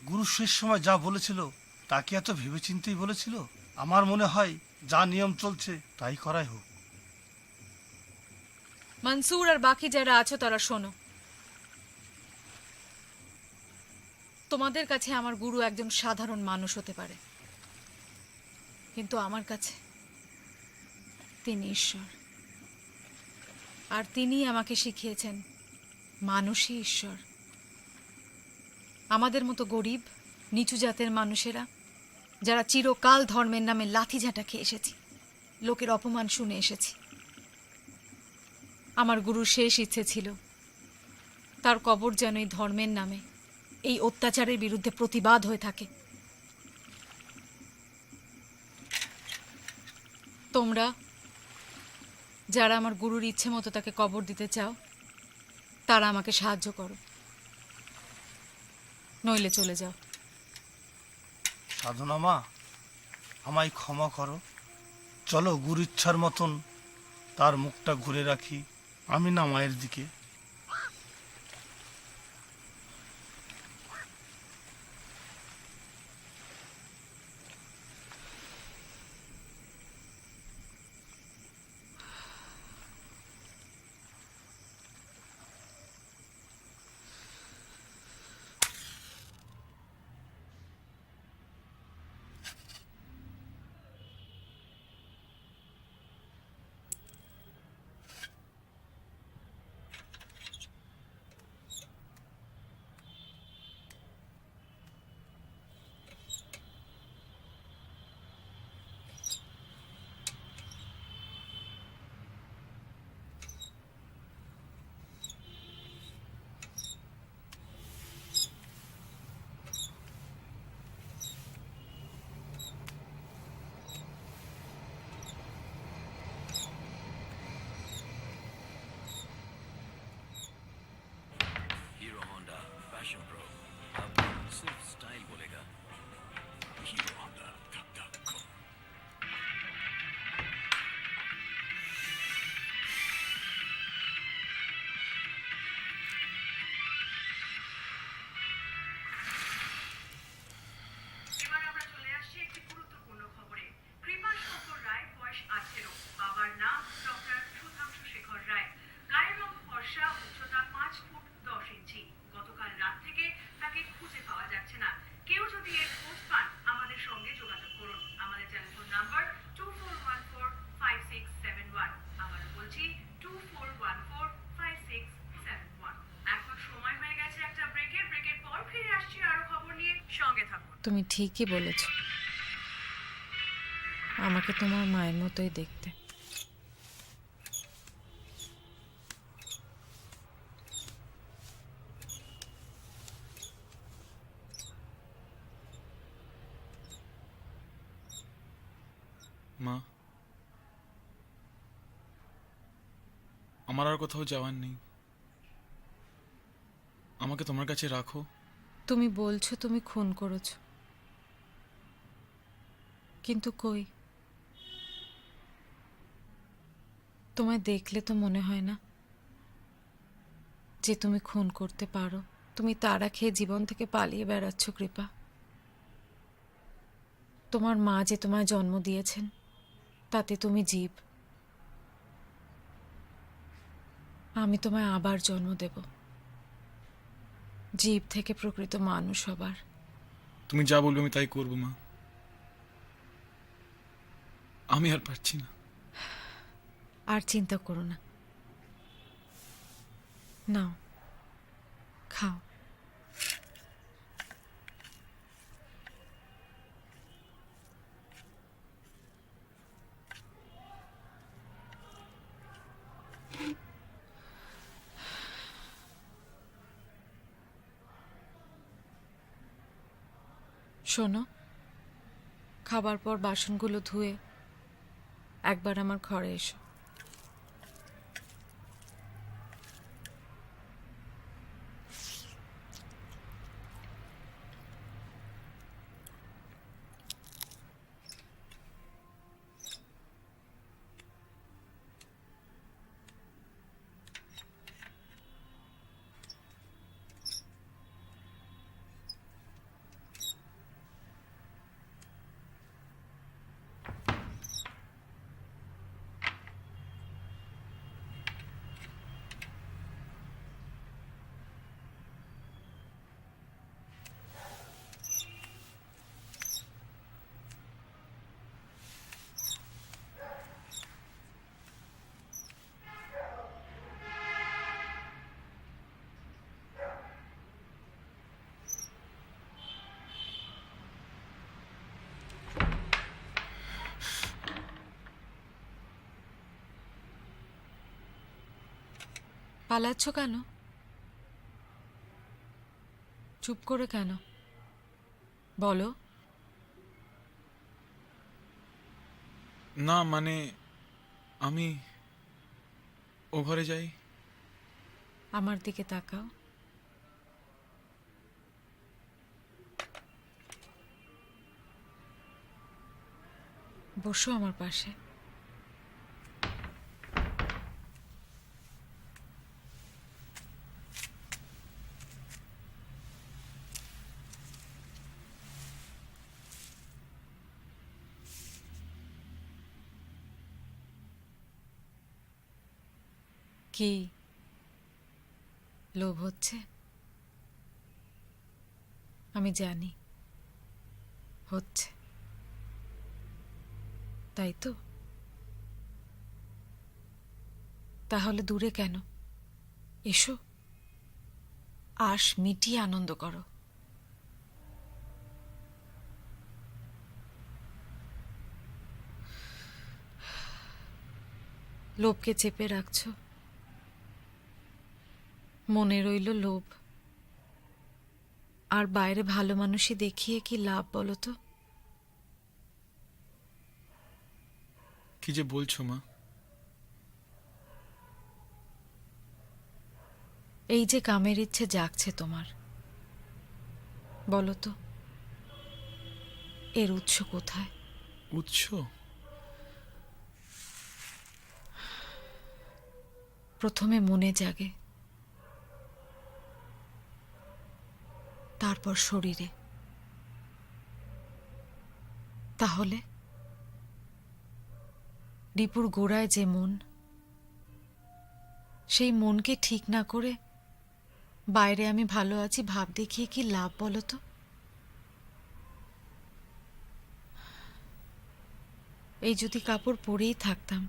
গুরু শেষ সময় যা বলেছিল তা কি এত ভেবেচিন্তেই বলেছিল? আমার মনে হয় যা নিয়ম চলছে তাই করাই হোক। মনসুর আর বাকি যারা আছো তারা শোনো, তোমাদের কাছে আমার গুরু একজন সাধারণ মানুষ হতে পারে, কিন্তু আমার কাছে তিনি ঈশ্বর। আর তিনি আমাকে শিখিয়েছেন মানুষই ঈশ্বর। আমাদের মতো গরিব নিচু জাতের মানুষেরা যারা চিরকাল ধর্মের নামে লাথিঝাঁটা খেয়ে এসেছি, লোকের অপমান শুনে এসেছি, আমার গুরুর শেষ ইচ্ছে ছিল তার কবর যেন এই ধর্মের নামে এই অত্যাচারের বিরুদ্ধে প্রতিবাদ হয়ে থাকে। তোমরা যারা আমার গুরুর ইচ্ছে মতো তাকে কবর দিতে চাও তারা আমাকে সাহায্য করো, নইলে চলে যাও। সাধনা মা, আমায় ক্ষমা করো। চলো গুরু ইচ্ছার মতন তার মুখটা ঘুরে রাখি আমি না মায়ের দিকে। তুমি ঠিকই বলেছ, আমাকে তোমার মায়ের মতোই দেখতে। মা, আমার আর কোথাও যাওয়ার নেই, আমাকে তোমার কাছে রাখো। তুমি বলছো তুমি খুন করেছো, কিন্তু কই, তোমায় দেখলে তো মনে হয় না যে তুমি খুন করতে পারো। তুমি তাড়া খেয়ে জীবন থেকে পালিয়ে বেড়াচ্ছ কৃপা। তোমার মা যে তোমায় জন্ম দিয়েছেন তাতে তুমি জীব, আমি তোমায় আবার জন্ম দেব, জীব থেকে প্রকৃত মানুষ হবার। তুমি যা বলবে আমি তাই করবো মা, আমি আর পারছি না। আর চিন্তা করো না, নাও খাও। শোনো, খাবার পর বাসনগুলো ধুয়ে একবার আমার ঘরে এসো। পালাচ্ছ কেন? চুপ করে কেন বলো। না মানে আমি ও ঘরে যাই। আমার দিকে তাকাও। বসো আমার পাশে। কি লোভ হচ্ছে? আমি জানি হচ্ছে, তাই তো? তাহলে দূরে কেন? এসো, আশ মিটিয়ে আনন্দ করো। লোভকে চেপে রাখছো, মনে রইল লোভ। আর বাইরে ভালো মানুষই দেখিয়ে কি লাভ বলো তো? কি যে বলছো মা? এই যে কামের ইচ্ছে জাগছে তোমার, বলো তো এর উৎস কোথায়? উৎস? প্রথমে মনে জাগে, তারপর শরীরে। তাহলে রিপুর গোড়ায় যে মন, সেই মনকে ঠিক না করে বাইরে আমি ভালো আছি ভাব দেখিয়ে কি লাভ বলো তো? এই যদি কাপড় পরেই থাকতাম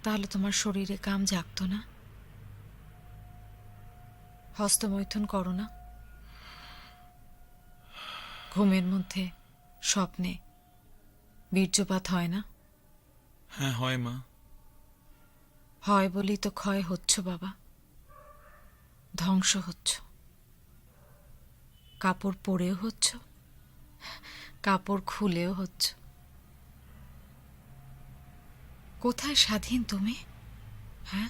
তাহলে তোমার শরীরে কাম জাগতো না? হস্তমৈথুন করো না? ঘুমের মধ্যে স্বপ্নে বীর্যপাত হয় না? হ্যাঁ হয় মা। হয় বলেই তো ক্ষয় হচ্ছ বাবা, ধ্বংস হচ্ছ। কাপড় পরেও হচ্ছ, কাপড় খুলেও হচ্ছ। কোথায় স্বাধীন তুমি? হ্যাঁ,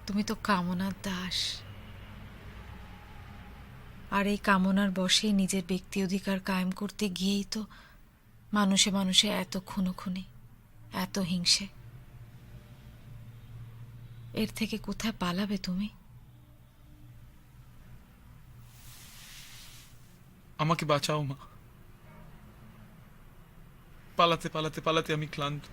তুমি তো কামনার দাস। আর এই কামনার বশেই নিজের ব্যক্তি অধিকার কায়েম করতে গিয়েই তো মানুষে মানুষে এত খুনোখুনি, এত হিংসে। এর থেকে কোথায় পালাবে তুমি? আমাকে বাঁচাও মা। পালাতে পালাতে পালাতে আমি ক্লান্ত।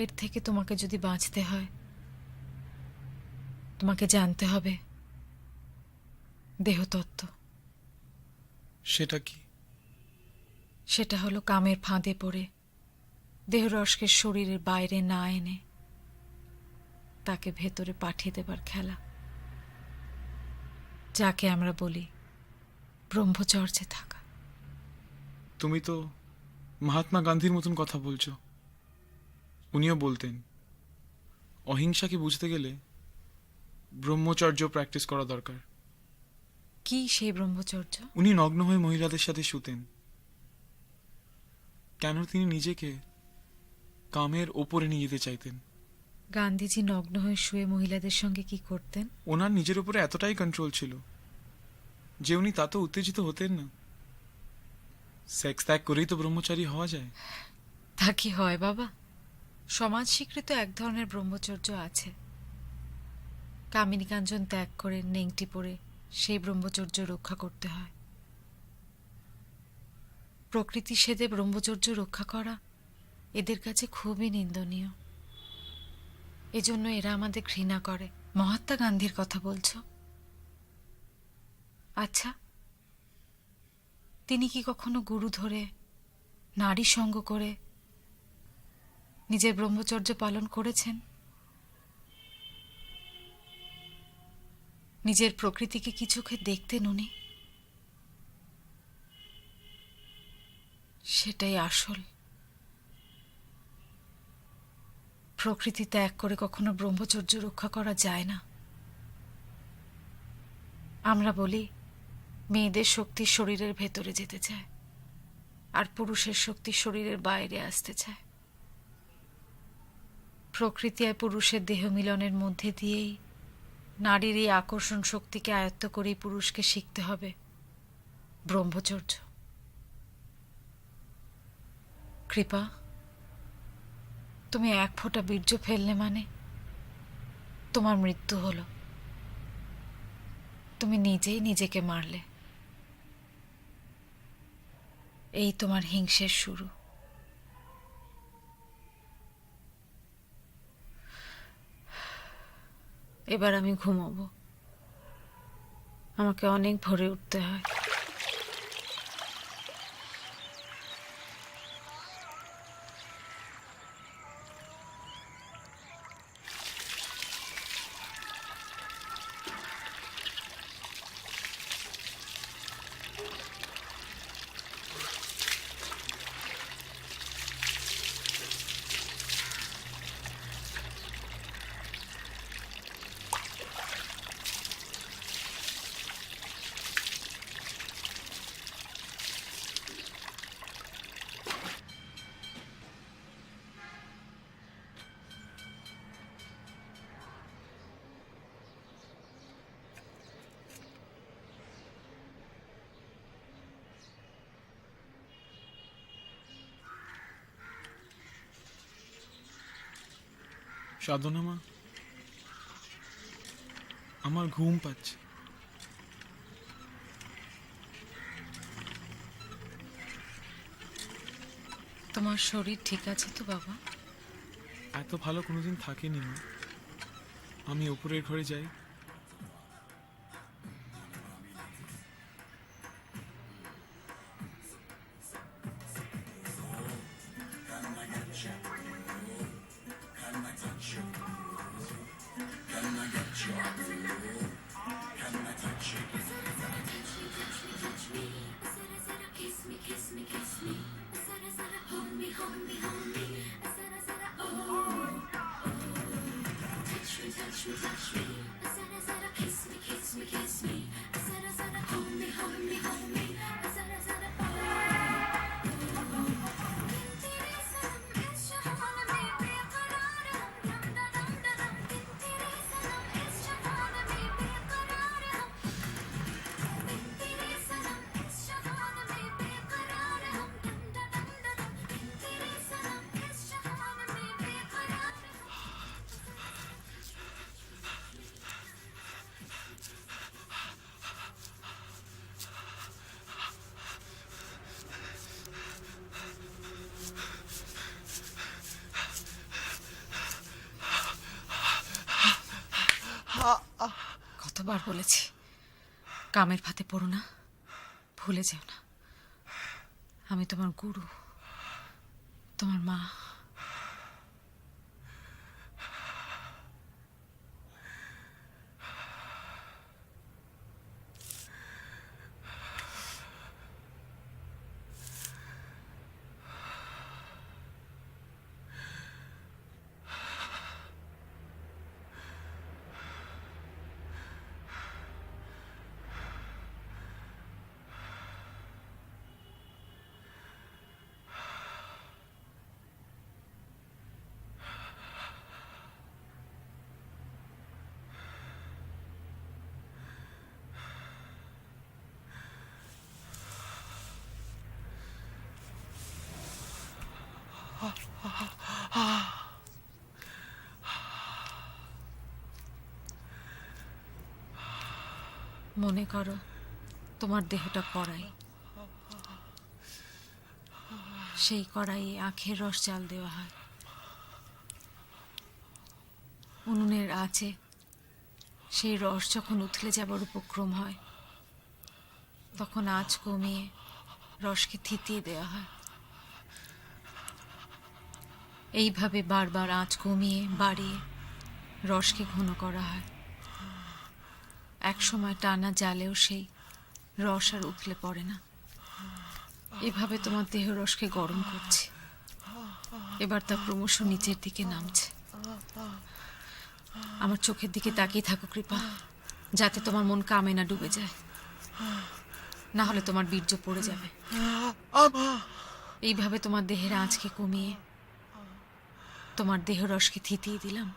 এর থেকে তোমাকে যদি বাঁচতে হয়, তোমাকে জানতে হবে দেহতত্ত্ব। সেটা কি? সেটা হলো কামের ফাঁদে পড়ে দেহরসকে শরীরের বাইরে না এনে তাকে ভেতরে পাঠিয়ে দেবার খেলা, যাকে আমরা বলি ব্রহ্মচর্যে থাকা। তুমি তো মহাত্মা গান্ধীর মতন কথা বলছো। উনিও বলতেন অহিংসাকে বুঝতে গেলে ব্রহ্মচর্য প্র্যাকটিস করা দরকার। কি সেই ব্রহ্মচর্য? উনি নগ্ন হয়ে মহিলাদের সাথে শুতেন। কেন তিনি নিজেকে কামের ওপরে নিয়ে যেতে চাইতেন? গান্ধীজি নগ্ন হয়ে শুয়ে মহিলাদের সঙ্গে কি করতেন? ওনার নিজের উপরে এতটাই কন্ট্রোল ছিল যে উনি তাতে উত্তেজিত হতেন না। সেক্স ত্যাগ করেই তো ব্রহ্মচারী হওয়া যায়। তা কি হয় বাবা? সমাজ স্বীকৃত এক ধরনের ব্রহ্মচর্য আছে। কামিনী কাঞ্চন ত্যাগ করে নেংটি পরে সেই ব্রহ্মচর্য রক্ষা করতে হয়। প্রকৃতি সেদে ব্রহ্মচর্য রক্ষা করা এদের কাছে খুবই নিন্দনীয়। এজন্য এরা আমাদের ঘৃণা করে। মহাত্মা গান্ধীর কথা বলছো? আচ্ছা, তিনি কি কখনো গুরু ধরে নারী সঙ্গ করে নিজের ব্রহ্মচর্য পালন করেছেন? নিজের প্রকৃতিকে কি চোখে দেখতেন উনি? সেটাই আসল। প্রকৃতি ত্যাগ করে কখনো ব্রহ্মচর্য রক্ষা করা যায় না। আমরা বলি মেয়েদের শক্তি শরীরের ভেতরে যেতে চায়, আর পুরুষের শক্তি শরীরের বাইরে আসতে চায়। প্রকৃতি আর পুরুষের দেহ মিলনের মধ্যে দিয়েই নারীর এই আকর্ষণ শক্তিকে আয়ত্ত করেই পুরুষকে শিখতে হবে ব্রহ্মচর্য। কৃপা, তুমি এক ফোঁটা বীর্য ফেললে মানে তোমার মৃত্যু হলো। তুমি নিজেই নিজেকে মারলে। এই তোমার হিংসের শুরু। এবার আমি ঘুমাবো। আমাকে অনেক ভোরে উঠতে হয়। সাধনা মা, আমার ঘুম পাচ্ছে। তোমার শরীর ঠিক আছে তো বাবা? এত ভালো কোনোদিন থাকেনি মা। আমি ওপরের ঘরে যাই, কতবার বলেছি কামের ফাঁদে পড়ো না, ভুলে যেও না আমি তোমার গুরু, তোমার মা। মনে করো তোমার দেহটা কড়াই, সেই কড়াইয়ে আখের রস জাল দেওয়া হয়। উনুনের আঁচে সেই রস যখন উথলে যাবার উপক্রম হয় তখন আঁচ কমিয়ে রসকে থিতিয়ে দেওয়া হয়। এইভাবে বারবার আঁচ কমিয়ে বাড়িয়ে রসকে ঘন করা হয়। এক সময় টানা জালেও সেই রস আর উথলে পড়ে না। এভাবে তোমার দেহ রসকে গরম করছে, এবার তা ক্রমশ নিচের দিকে নামছে। আমার চোখের দিকে তাকিয়ে থাকো কৃপা, যাতে তোমার মন কামে না ডুবে যায়, না হলে তোমার বীর্য পড়ে যাবে। এইভাবে তোমার দেহের আঁচকে কমিয়ে তোমার দেহ রসকে থিতিয়ে দিলাম।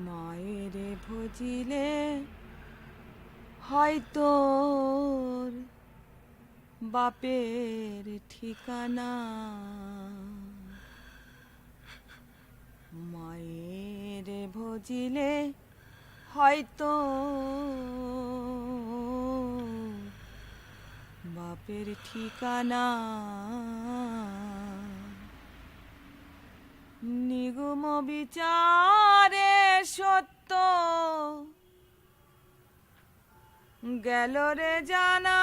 মায়ের ভজিলে হয়তো বাপের ঠিকানা, মায়ের ভজিলে হয়তো বাপের ঠিকানা। নিগম বিচারে সত্য গেল রে জানা,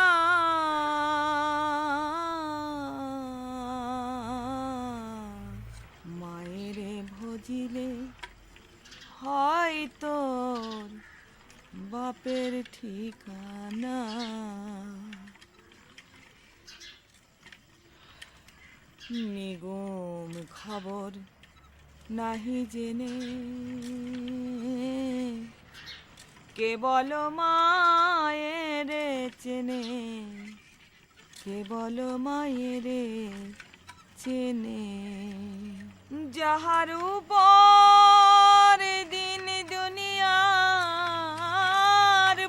মায়ের ভজিলে হয়তো বাপের ঠিকানা। নিগম খবর নাহি জেনে কেবল মায়ের চেনে, কেবল মায়ের চেনে। যাহার উপর দিন দুনিয়ার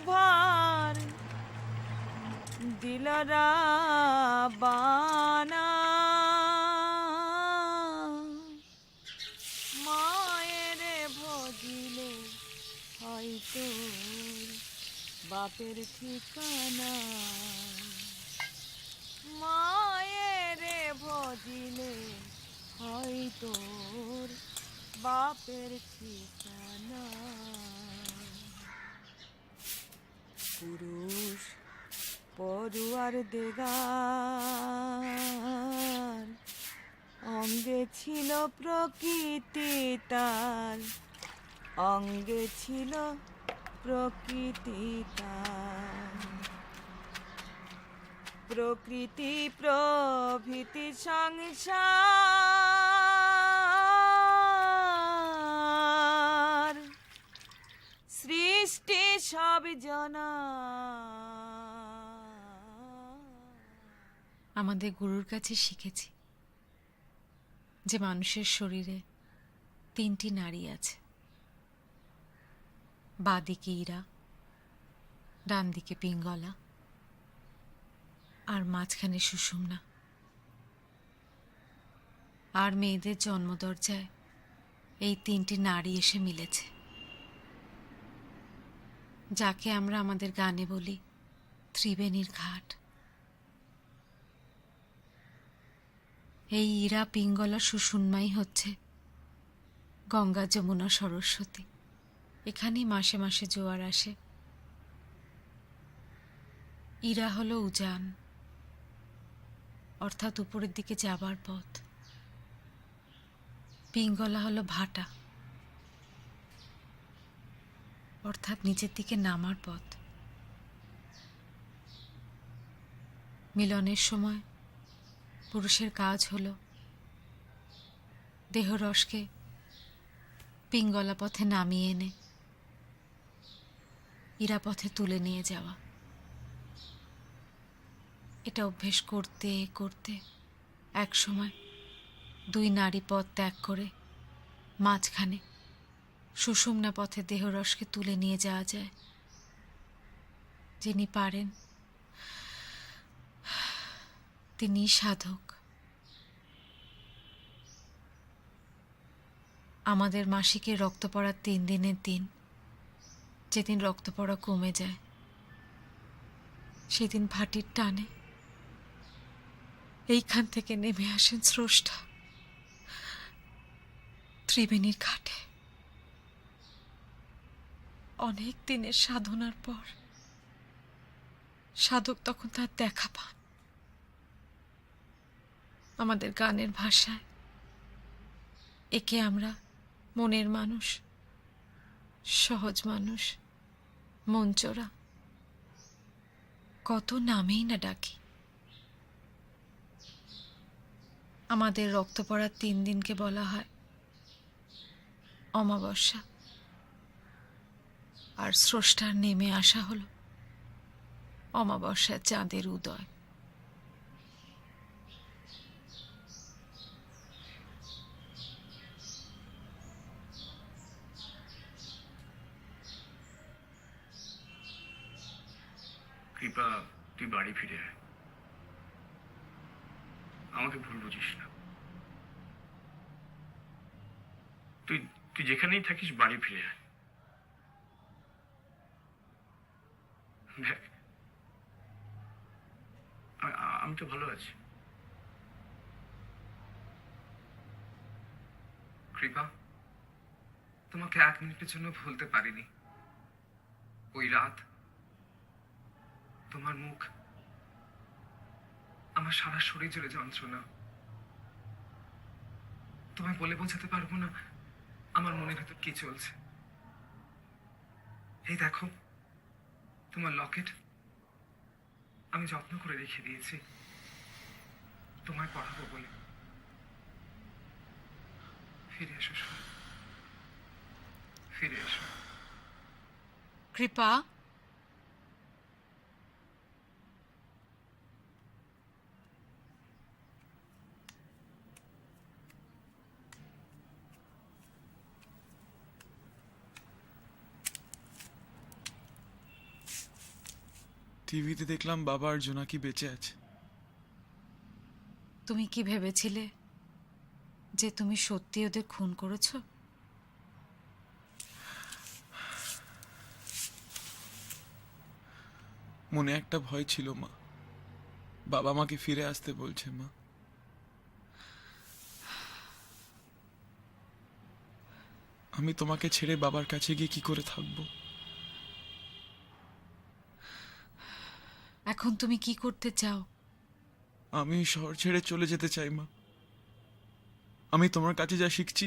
ভার দিলরা বানা, মায়ের ভজিলে হয়তো বাপের ঠিকানা, মায়ের ভজিলে হয়তো বাপের ঠিকানা। পুরুষ পড়ুয়ার দেগার অঙ্গে ছিল প্রকৃতি তার, অঙ্গে ছিল প্রকৃতি তার। প্রকৃতি প্রভৃতি সংসার সৃষ্টি সব জনা। আমাদের গুরুর কাছে শিখেছি যে মানুষের শরীরে 3টি নাড়ি আছে, বাঁ দিকে ইরা, ডান দিকে পিঙ্গলা, আর মাঝখানে সুষুম্না। আর মেয়েদের জন্মদরজায় এই 3টি নাড়ি এসে মিলেছে, যাকে আমরা আমাদের গানে বলি ত্রিবেণীর ঘাট। এই ইরা, পিঙ্গলা, সুষুম্নাই হচ্ছে গঙ্গা, যমুনা, সরস্বতী। এখানেই মাসে মাসে জোয়ার আসে। ইরা হলো উজান, অর্থাৎ উপরের দিকে যাবার পথ। পিঙ্গলা হলো ভাটা, অর্থাৎ নিচের দিকে নামার পথ। মিলনের সময় পুরুষের কাজ হলো দেহরসকে পিঙ্গলা পথে নামিয়ে এনে ইরা পথে তুলে নিয়ে যাওয়া। এটা অভ্যেস করতে করতে এক সময় 2 নারী পথ ত্যাগ করে মাঝখানে সুষুম্না পথে দেহরসকে তুলে নিয়ে যাওয়া যায়। যিনি পারেন তিনি সাধক। আমাদের মাসিকের রক্ত পড়ার 3 দিনের দিন, যেদিন রক্ত পড়া কমে যায়, সেদিন ভাটির টানে এইখান থেকে নেমে আসেন স্রষ্টা ত্রিবেণীর ঘাটে। অনেক দিনের সাধনার পর সাধক তখন তার দেখা পান। আমাদের গানের ভাষায় একে আমরা মনের মানুষ, সহজ মানুষ, মনচোরা, কত নামেই না ডাকি। আমাদের রক্ত পড়ার 3 দিনকে বলা হয় অমাবস্যা, আর স্রষ্টার নেমে আসা হলো অমাবস্যার চাঁদের উদয়। কৃপা, তুই বাড়ি ফিরে আয়, আমাকে ভুল বুঝিস না। তুই তুই যেখানেই থাকিস বাড়ি ফিরে আয়। দেখ, আমি তো ভালো আছি। কৃপা, তোমাকে 1 মিনিটের জন্য ভুলতে পারিনি। ওই রাত, তোমার মুখ, আমার সারা শরীর জুড়ে যন্ত্রণা। তোমায় বলে বোঝাতে পারবো না আমার মনের ভেতর কি চলছে। এই দেখো, তোমার লকেট আমি যত্ন করে রেখে দিয়েছি তোমায় পড়াবো বলে। ফিরে এসো সোনা, ফিরে এসো। কৃপা, টিভিতে দেখলাম বাবা আর জোনাকি বেঁচে আছে। তুমি কি ভেবেছিলে যে তুমি সত্যি ওদের খুন করেছো? মনে একটা ভয় ছিল মা, বাবা মাকে ফিরে আসতে বলছে। মা, আমি তোমাকে ছেড়ে বাবার কাছে গিয়ে কি করে থাকবো? এখন তুমি কি করতে চাও? আমি শহর ছেড়ে চলে যেতে চাই মা। আমি তোমার কাছে যা শিখছি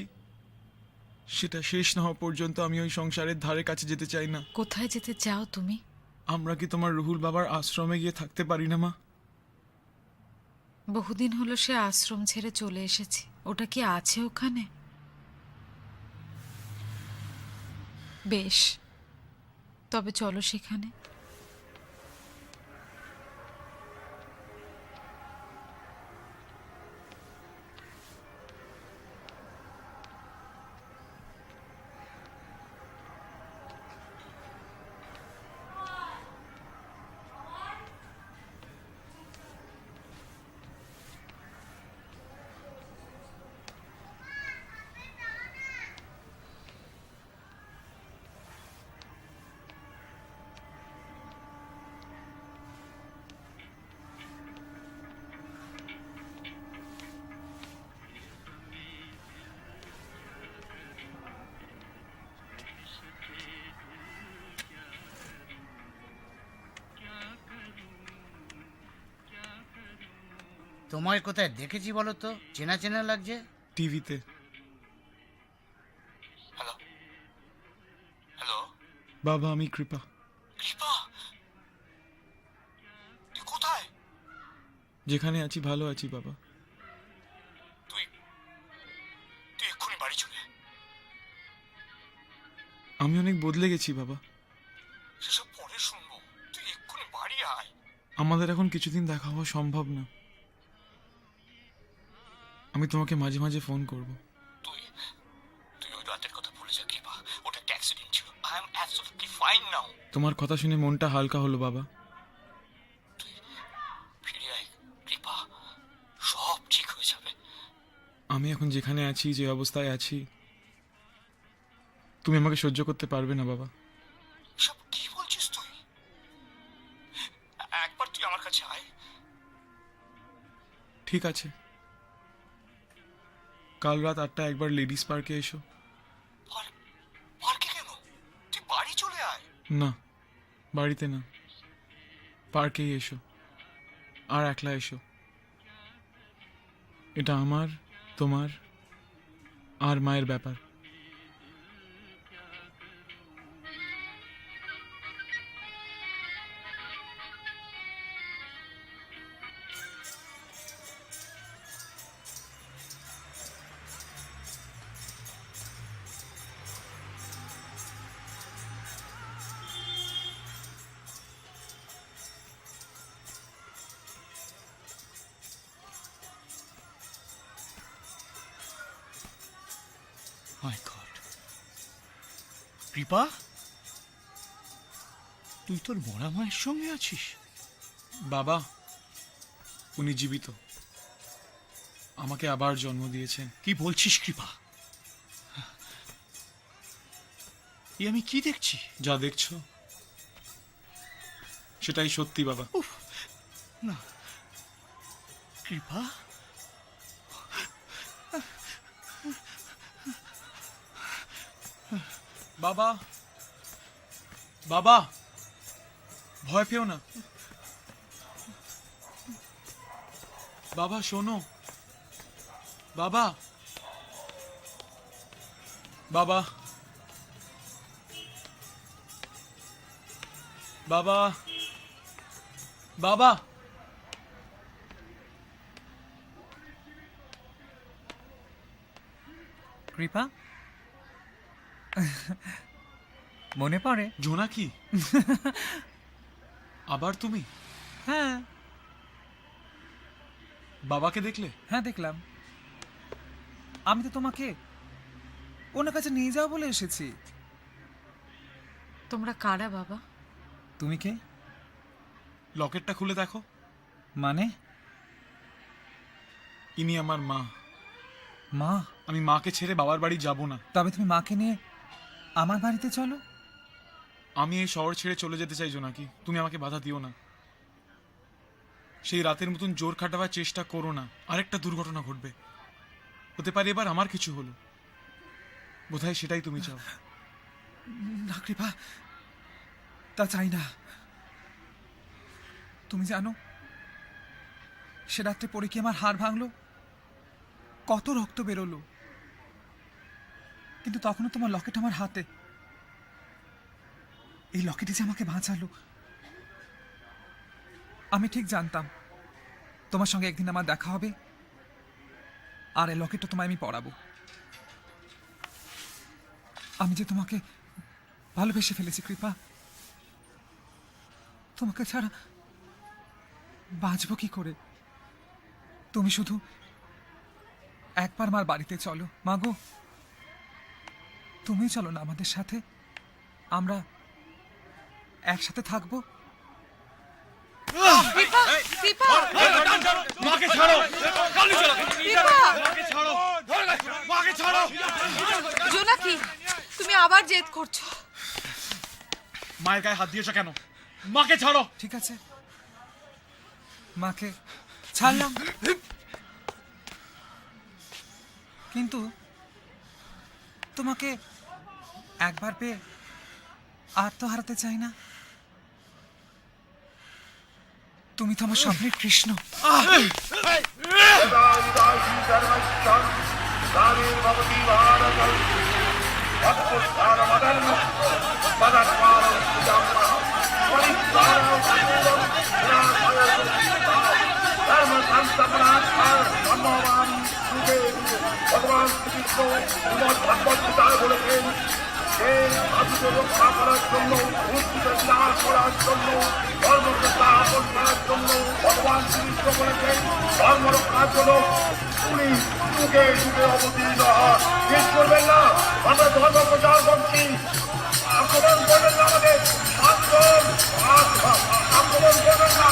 সেটা শেষ না হওয়া পর্যন্ত আমি ওই সংসারের ধারে কাছে যেতে চাই না। কোথায় যেতে চাও তুমি? আমরা কি তোমার রুহুল বাবার আশ্রমে গিয়ে থাকতে পারি না মা? বহুদিন হলো সে আশ্রম ছেড়ে চলে এসেছে। ওটা কি আছে ওখানে? বেশ, তবে চলো সেখানে। তোমায় কোথায় দেখেছি বলো তো, চেনা চেনা লাগছে। টিভিতে। হ্যালো হ্যালো বাবা, আমি কৃপা। কৃপা, তুই কোথায়? যেখানে আছি ভালো আছি বাবা। তুই তুই এক্ষুনি বাড়ি চলে আয়। আমি অনেক বদলে গেছি বাবা। সেসব পরে শুনবো, তুই এক্ষুনি বাড়ি আয়। আমাদের এখন কিছুদিন দেখা হওয়া সম্ভব না। আমি তোমাকে মাঝে মাঝে ফোন করব। তুই তুই ওই রাতের কথা ভুলে যা কৃপা, ওটা একটা অ্যাক্সিডেন্ট ছিল। আই এম অ্যাবসলিউটলি ফাইন নাও। তোমার কথা শুনে মনটা হালকা হলো বাবা। তুই ফিরে আয় কৃপা, সব ঠিক হয়ে যাবে। আমি এখন যেখানে আছি, যে অবস্থায় আছি, তুমি আমাকে সহ্য করতে পারবে না বাবা। সব কি বলছিস তুই? একবার তুই আমার কাছে আয়। ঠিক আছে, কাল রাত 8টায় একবার লেডিস পার্কে এসো। পার্কে কেন? তুই বাড়ি চলে আয়। না, বাড়িতে না, পার্কেই এসো। আর একলা এসো। এটা আমার, তোমার আর মায়ের ব্যাপার। মাই গড, কৃপা, তুই তোর মরা মায়ের সঙ্গে আছিস? বাবা, উনি জীবিত, আমাকে আবার জন্ম দিয়েছেন। কি বলছিস কৃপা? আমি কি দেখছি? যা দেখছো সেটাই সত্যি বাবা। না কৃপা, বাবা, বাবা, ভয় পেও না। বাবা শোনো, বাবা, বাবা, বাবা, বাবা। কৃপা, মনে পড়ে? জোনাকি, আবার তুমি? হ্যাঁ। বাবাকে দেখলে? হ্যাঁ দেখলাম। আমি তো তোমাকে ওনার কাছে নিয়ে যাও বলে এসেছি। তোমরা কারা বাবা? তুমি কে? লকেটটা খুলে দেখো। মানে? ইনি আমার মা। মা? আমি মাকে ছেড়ে বাবার বাড়ি যাব না। তবে তুমি মাকে নিয়ে আমার বাড়িতে চলো। আমি এই শহর ছেড়ে চলে যেতে চাই জোনাকি, তুমি আমাকে বাধা দিও না। সেই রাতের মতন জোর খাটাবার চেষ্টা করো না, আরেকটা দুর্ঘটনা ঘটবে। হতে পারে এবার আমার কিছু হলো, বোধহয় সেটাই তুমি চাও। না কৃপা, তা চাই না। তুমি জানো সে রাত্রে পড়ে কি আমার হাড় ভাঙলো, কত রক্ত বেরোলো, কিন্তু তখনও তোমার লকেট আমার হাতে। এই লকেটে যে আমাকে বাঁচালো। আমি ঠিক জানতাম তোমার সঙ্গে একদিন আমার দেখা হবে, আর এই লকেটটা তোমায় আমি পরাবো। আমি যে তোমাকে ভালোবেসে ফেলেছি কৃপা, তোমাকে ছাড়া বাঁচবো কি করে? তুমি শুধু একবার মার বাড়িতে চলো। মাগো, তুমি চলো না আমাদের সাথে, আমরা একসাথে থাকবো। মাকে ছাড়ো, মাকে ছাড়ো। জোনাকি, তুমি আবার জেদ করছো। মায়ের গায়ে হাত দিয়েছো কেন? মাকে ছাড়ো। ঠিক আছে, মাকে ছাড়লাম, কিন্তু তোমাকে একবার পেয়ে আর তো হারাতে চাই না। তুমি তো আমার স্বপ্নের কৃষ্ণ। ভগবান শ্রীকৃষ্ণ শ্রীমদ ভাগবত গীতায় বলেছেন যে সাধুকে রক্ষা করার জন্য, মূর্তিকে বিনাশ করার জন্য, ধর্মকে স্থাপন করার জন্য ভগবান শ্রীকৃষ্ণ বলেছেন ধর্ম রক্ষার জন্য উনি যুগে যুগে অবতীর্ণ হয়। ঠিক করবেন না, আমরা ধর্ম প্রচার করছি, আক্রমণ করবেন না আমাদের, আক্রমণ করবেন না।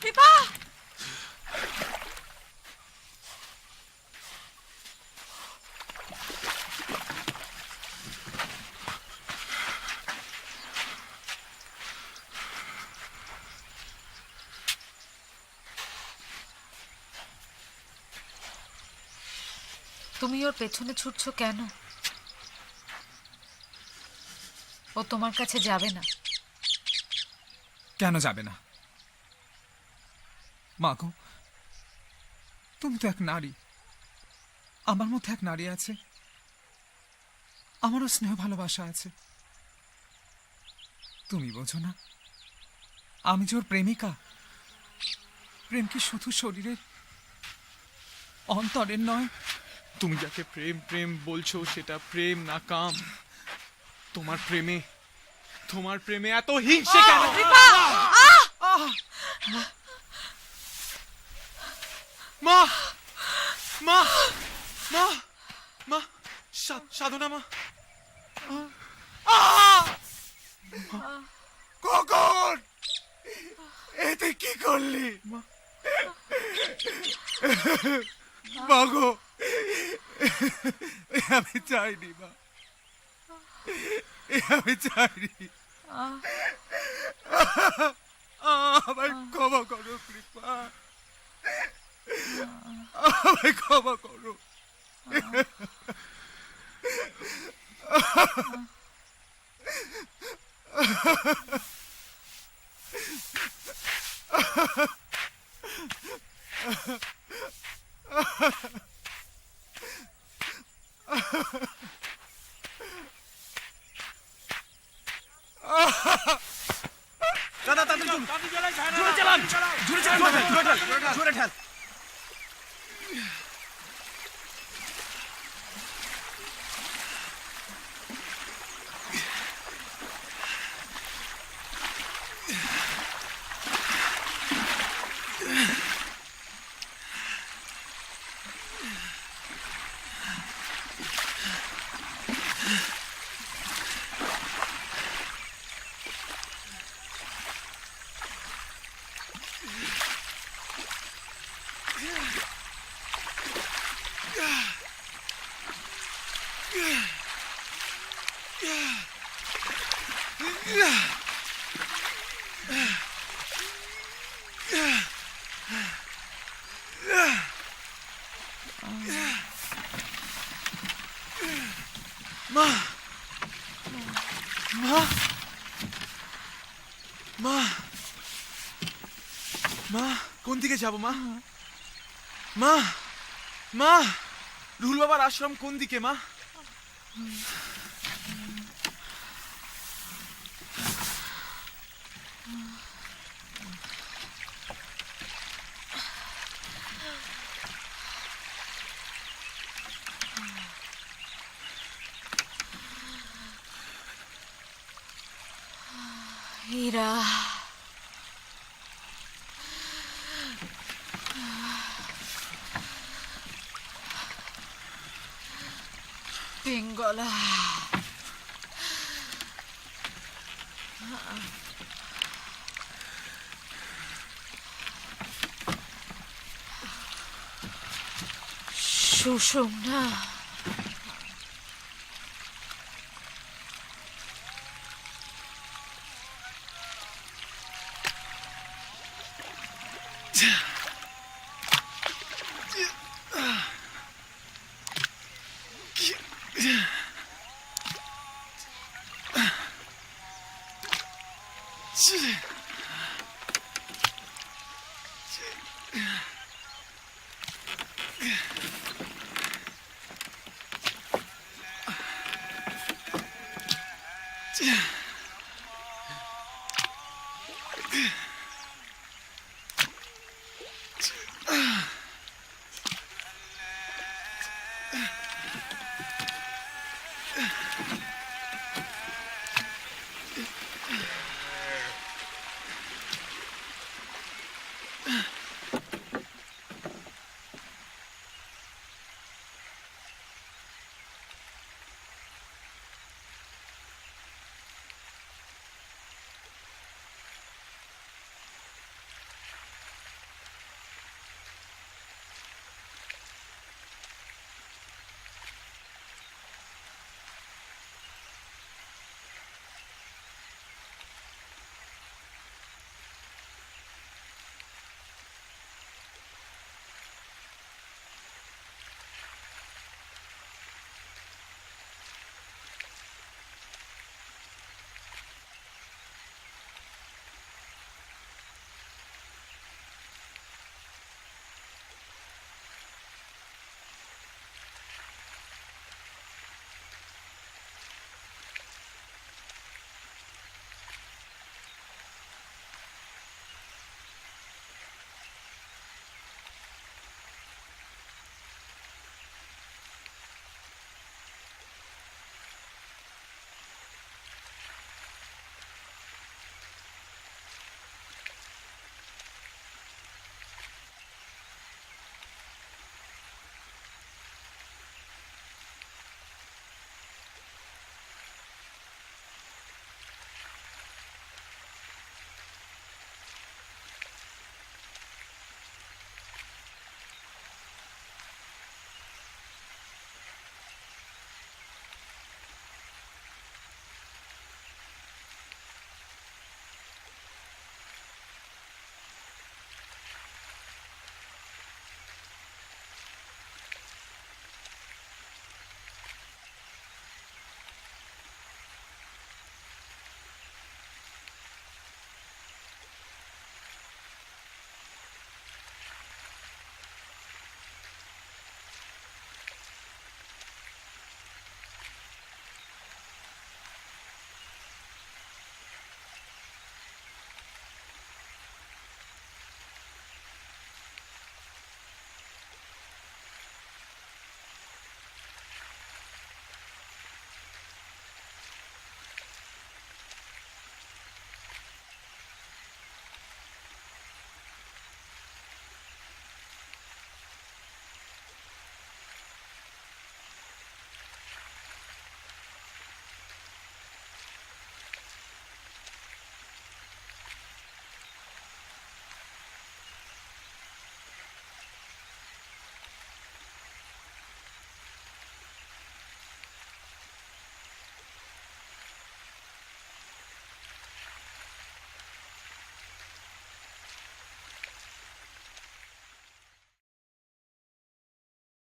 কৃপা, তুমি ওর পেছনে ছুটছো কেন? ও তোমার কাছে যাবে না। কেন যাবে না? মা গো, তুমি তো এক নারী, আমার মধ্যে এক নারী আছে, আমারও স্নেহ ভালোবাসা আছে। তুমি বোঝো না, আমি যে ওর প্রেমিকা। প্রেম কি শুধু শরীরের, অন্তরের নয়? তুমি যাকে প্রেম প্রেম বলছো সেটা প্রেম না কাম? তোমার প্রেমে এত হিংসে কেন? মা মা মা মা সাধনা মা, কখন এতে কি করলি মাগো? আমি চাইনি মা, আমি চাইনি। আমায় ক্ষমা করো কৃপা, আমায় ক্ষমা করো। দাদা তাড়াতাড়ি চলুন, জোরে চালান, জোরে চালান, জোরে ঠেল। মা, মা, মা, মা, কোন দিকে যাব মা? মা, মা, রুহুল বাবার আশ্রম কোন দিকে মা? হীরা, পিঙ্গলা, সুষুম্না, Yeah.